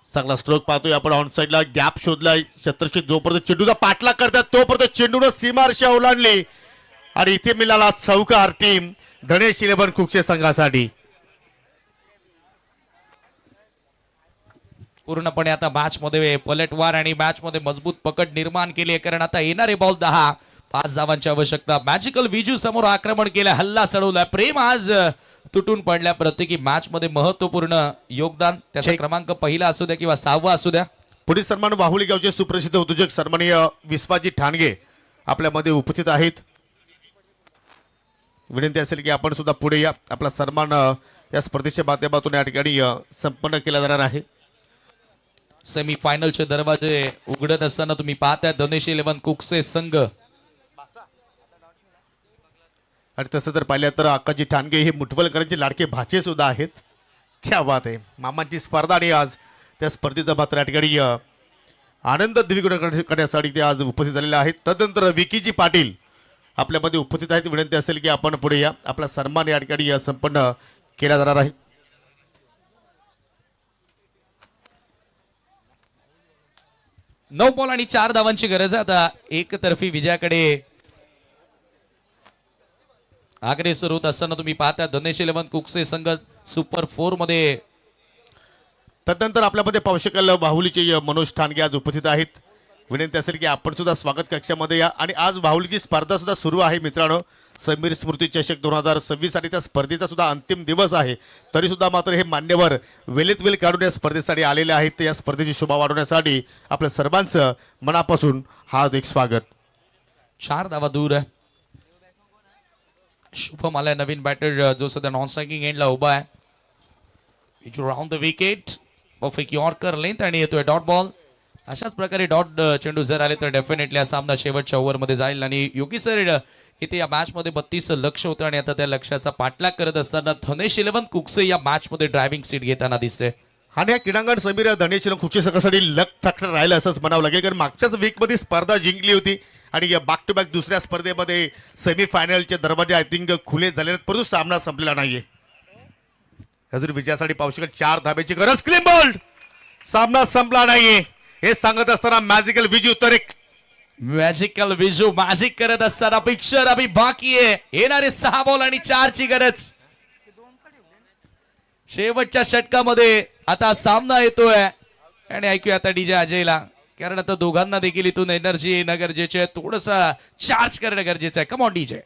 चांगला स्ट्रोक पाहतोय आपण. ऑन साइडला गॅप शोधलाय. शतरशी जोपर्यंत चेंडूचा पाठलाग करतात तोपर्यंत चेंडूनं सीमारेषा ओलांडली आणि इथे मिळाला चौकार टीम धनेश 11 कुकसे संघासाठी. पूर्णपणे आता मॅच मध्ये पलटवार आणि मॅच मध्ये मजबूत पकड निर्माण केली आहे, कारण आता येणारे बॉल 10. 5 धावांची आवश्यकता. मॅजिकल विजू समोर आक्रमण केलं, हल्ला चढवला. प्रेम आज तुटून पडल्या. प्रत्येकी मॅच मध्ये महत्वपूर्ण योगदान. त्याचा क्रमांक पहिला असू द्या किंवा 6वा असू द्या. पुढील सन्मान वाहुली गावचे सुप्रसिद्ध उद्योजक सन्माननीय विश्वाजी ठाणगे आपल्यामध्ये उपस्थित आहेत. विनंती असेल की आपण सुद्धा पुढे या. आपला सन्मान या स्पर्धेच्या माध्यमातून या ठिकाणी संपन्न केला जाणार आहे. सेमी फायनलचे दरवाजे उघडत असताना तुम्ही पाहताय धनेश 11 कुकसे संघ. आणि तसं तर पाहिलं तर अक्काजी ठाणगे हे मुठवलकरांचे लाडके भाचे सुद्धा आहेत. क्या बात आहे. मामांची स्पर्धा आणि आज त्या स्पर्धेचा मात्र या ठिकाणी आनंद द्विगुण करण्यासाठी ते आज उपस्थित झालेले आहेत. तदनंतर विकीजी पाटील आपल्यामध्ये उपस्थित आहेत. विनंती असेल की आपण पुढे या. आपला सन्मान या ठिकाणी संपन्न केला जाणार आहे. नऊ बॉल आणि 4 धावांची गरज आहे. आता एकतर्फी विजयाकडे अग्रेसर होत असताना तुम्ही पाहता धनेश 11 कुकसे संघ सुपर 4 मध्ये. तदनंतर आपल्यामध्ये पाहू शकाल बाहुलीचे मनोज ठाणगे आज उपस्थित आहेत. विनंती असेल की आपण सुद्धा स्वागत कक्षामध्ये या. आणि आज बाहुलीची स्पर्धा सुद्धा सुरू आहे मित्रांनो. समीर स्मृती चषक 2026 आणि त्या स्पर्धेचा सुद्धा अंतिम दिवस आहे. तरी सुद्धा मात्र हे मान्यवर वेळेत वेळ काढून या स्पर्धेसाठी आलेले आहेत. या स्पर्धेची शोभा वाढवण्यासाठी आपल्या सर्वांचं मनापासून हार्दिक स्वागत. 4 धावा दूर आहे. शुभम आलाय नवीन बॅटर जो सध्या नॉन स्ट्रायकिंग एंडला उभा आहे. Round the wicket. Perfect yorker length आणि येतोय डॉट बॉल. अशाच प्रकारे डॉट चेंडू जर आले तर डेफिनेटली हा सामना शेवटच्या ओव्हरमध्ये जाईल. आणि योगी सर इथे या मॅच मध्ये 32 लक्ष होतं आणि आता त्या लक्ष्याचा पाठलाग करत असताना धनेश 11 कुकसे या मॅच मध्ये ड्रायव्हिंग सीट घेताना दिसते. आणि या क्रीडांगण समीर धनेश कुकसे संघासाठी लक फॅक्टर राहिलं असंच म्हणावं लागेल. कारण मागच्याच वीकमध्ये स्पर्धा जिंकली होती आणि या बॅक टू बॅक दुसऱ्या स्पर्धेमध्ये सेमीफायनलचे दरवाजे आय थिंक खुले झाले, परंतु सामना संपलेला नाहीये. अजून विजयासाठी पाहू शकाल 4 धाब्याची गरज. Clean bowled. सामना संपला नाहीये हे सांगत असताना मॅजिकल विजू तर एक मॅजिकल विजू मॅजिक करत असताना पिक्चर अभि बाकी आहे. येणारे 6 बॉल आणि 4 ची गरज. शेवटच्या षटकामध्ये आता सामना येतोय आणि ऐकूया आता डीजे अजयला, कारण आता दोघांना देखील इथून एनर्जी येणं गरजेचे आहे. थोडस चार्ज करणं गरजेचं आहे. Come on DJ.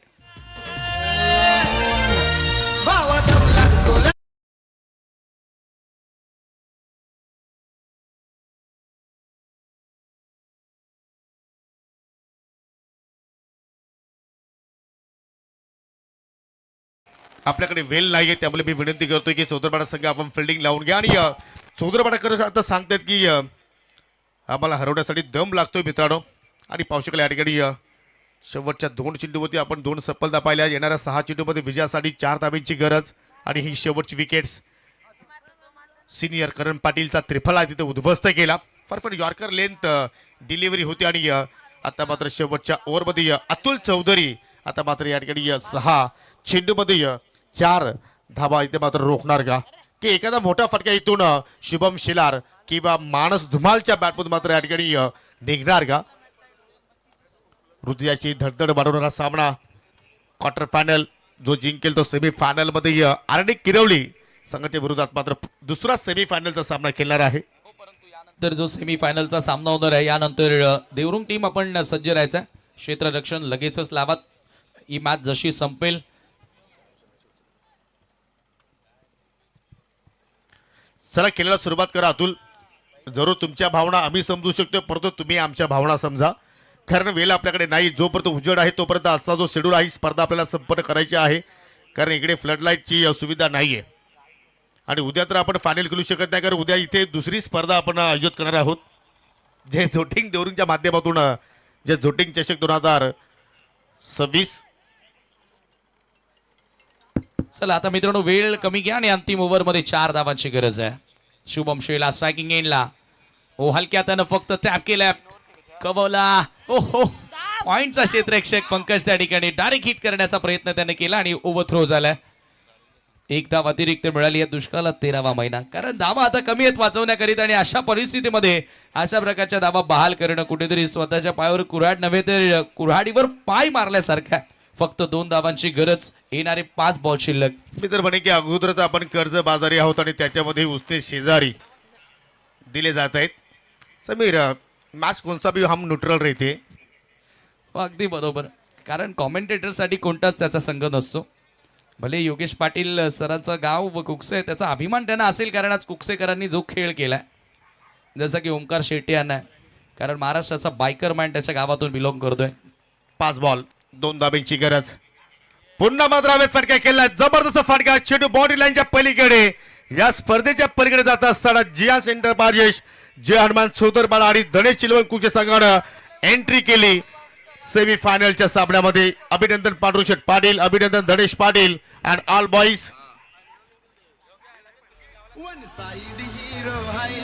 आपल्याकडे वेल नाहीये, त्यामुळे मी विनंती करतोय की चौदरपाडा संघ आपण फिल्डिंग लावून घ्या. आणि चौदरपाडा करत आता सांगतात की आम्हाला हरवण्यासाठी दम लागतोय मित्रांनो. आणि पाहू शकाल या ठिकाणी शेवटच्या 2 चेंडूवरती आपण 2 सफलता पाहिल्या. येणाऱ्या 6 चेंडूमध्ये विजयासाठी 4 धाब्यांची गरज. आणि ही शेवटची विकेट्स सिनियर करण पाटीलचा त्रिफला तिथे उद्ध्वस्त केला. फरफट यॉर्कर लेंथ डिलिव्हरी होती. आणि आता मात्र शेवटच्या ओव्हरमध्ये अतुल चौधरी आता मात्र या ठिकाणी 6 चेंडूमध्ये 4 धाबा इथे मात्र रोखणार का, की एखादा मोठा फटका इथून शुभम शिलार किंवा मानस धुमालच्या बॅटमधून मात्र या ठिकाणी निघणार का. हृदयाची धडधड वाढवणारा सामना. क्वार्टर फायनल जो जिंकेल तो सेमी फायनल मध्ये आरडी किरवली संघाच्या विरोधात मात्र दुसरा सेमी फायनलचा सामना खेळणार आहे. तर जो सेमी फायनलचा सामना होणार आहे यानंतर देवरुंग टीम आपण सज्ज राहायचं. क्षेत्ररक्षण लगेचच लावा. ही मॅच जशी संपेल चला खेळायला सुरुवात करा. अतुल, जरूर तुमच्या भावना आम्ही समजू शकतो, परंतु तुम्ही आमच्या भावना समजा. कारण वेळ आपल्याकडे नाही. जोपर्यंत उजेड आहे तोपर्यंत आजचा जो शेड्यूल आहे स्पर्धा आपल्याला संपन्न करायची आहे. कारण इकडे फ्लडलाईटची सुविधा नाही आहे आणि उद्या तर आपण फायनल खेळू शकत नाही. कारण उद्या इथे दुसरी स्पर्धा आपण आयोजित करणार आहोत. जे झोटिंग देवरुंगच्या माध्यमातून जे झोटिंग चषक 2026. चला आता मित्रांनो वेळ कमी घ्या आणि अंतिम ओव्हरमध्ये 4 धावांची गरज आहे. शुभम शेला स्ट्रायकिंग एंडला. ओ हलक्या त्यानं फक्त टॅप केल्या. कवला. ओहो पॉइंटचा क्षेत्ररक्षक पंकज त्या ठिकाणी डायरेक्ट हिट करण्याचा प्रयत्न त्याने केला आणि ओव्हरथ्रो झालाय. 1 धाव अतिरिक्त मिळाली आहे. दुष्काळात 13वा महिना. कारण धावा आता कमी आहेत वाचवण्याकरिता आणि अशा परिस्थितीमध्ये अशा प्रकारच्या धावा बहाल करणं कुठेतरी स्वतःच्या पायावर कुऱ्हाड नव्हे तर कुऱ्हाडीवर पाय मारल्यासारख्या. फक्त 2 धावांची गरज. येणारे 5 बॉल शिल्लक. मी तर म्हणे की अगोदरच आपण कर्ज बाजारी आहोत आणि त्याच्यामध्ये उसने शेजारी दिले जात आहेत. समीर, मॅच कोणता भी हम न्यूट्रल रहते. अगदी बरोबर. कारण कॉमेंटेटरसाठी कोणताच त्याचा संघ नसतो. भले योगेश पाटील सरांचं गाव व कुकसे त्याचा अभिमान त्यांना असेल कारण आज कुकसेकरांनी जो खेळ केलाय जसं की ओमकार शेट्टी यांना आहे. कारण महाराष्ट्राचा बायकर मॅन त्याच्या गावातून बिलॉंग करतोय. 5 बॉल 2 धाब्यांची गरज. पुन्हा मात्र हवेत फटका केला. जबरदस्त फटका. चेंडू बॉडी लाईनच्या पलीकडे या स्पर्धेच्या पलीकडे जात असताना जिया सेंटर पारजेश जय हनुमान सोदरबाला आणि धनेश चिलवणकूच्या संघानं एंट्री केली सेमी फायनलच्या सामन्यामध्ये. अभिनंदन पांडुरशेठ पाटील, अभिनंदन Dhanesh Patil and all boys. One side hero high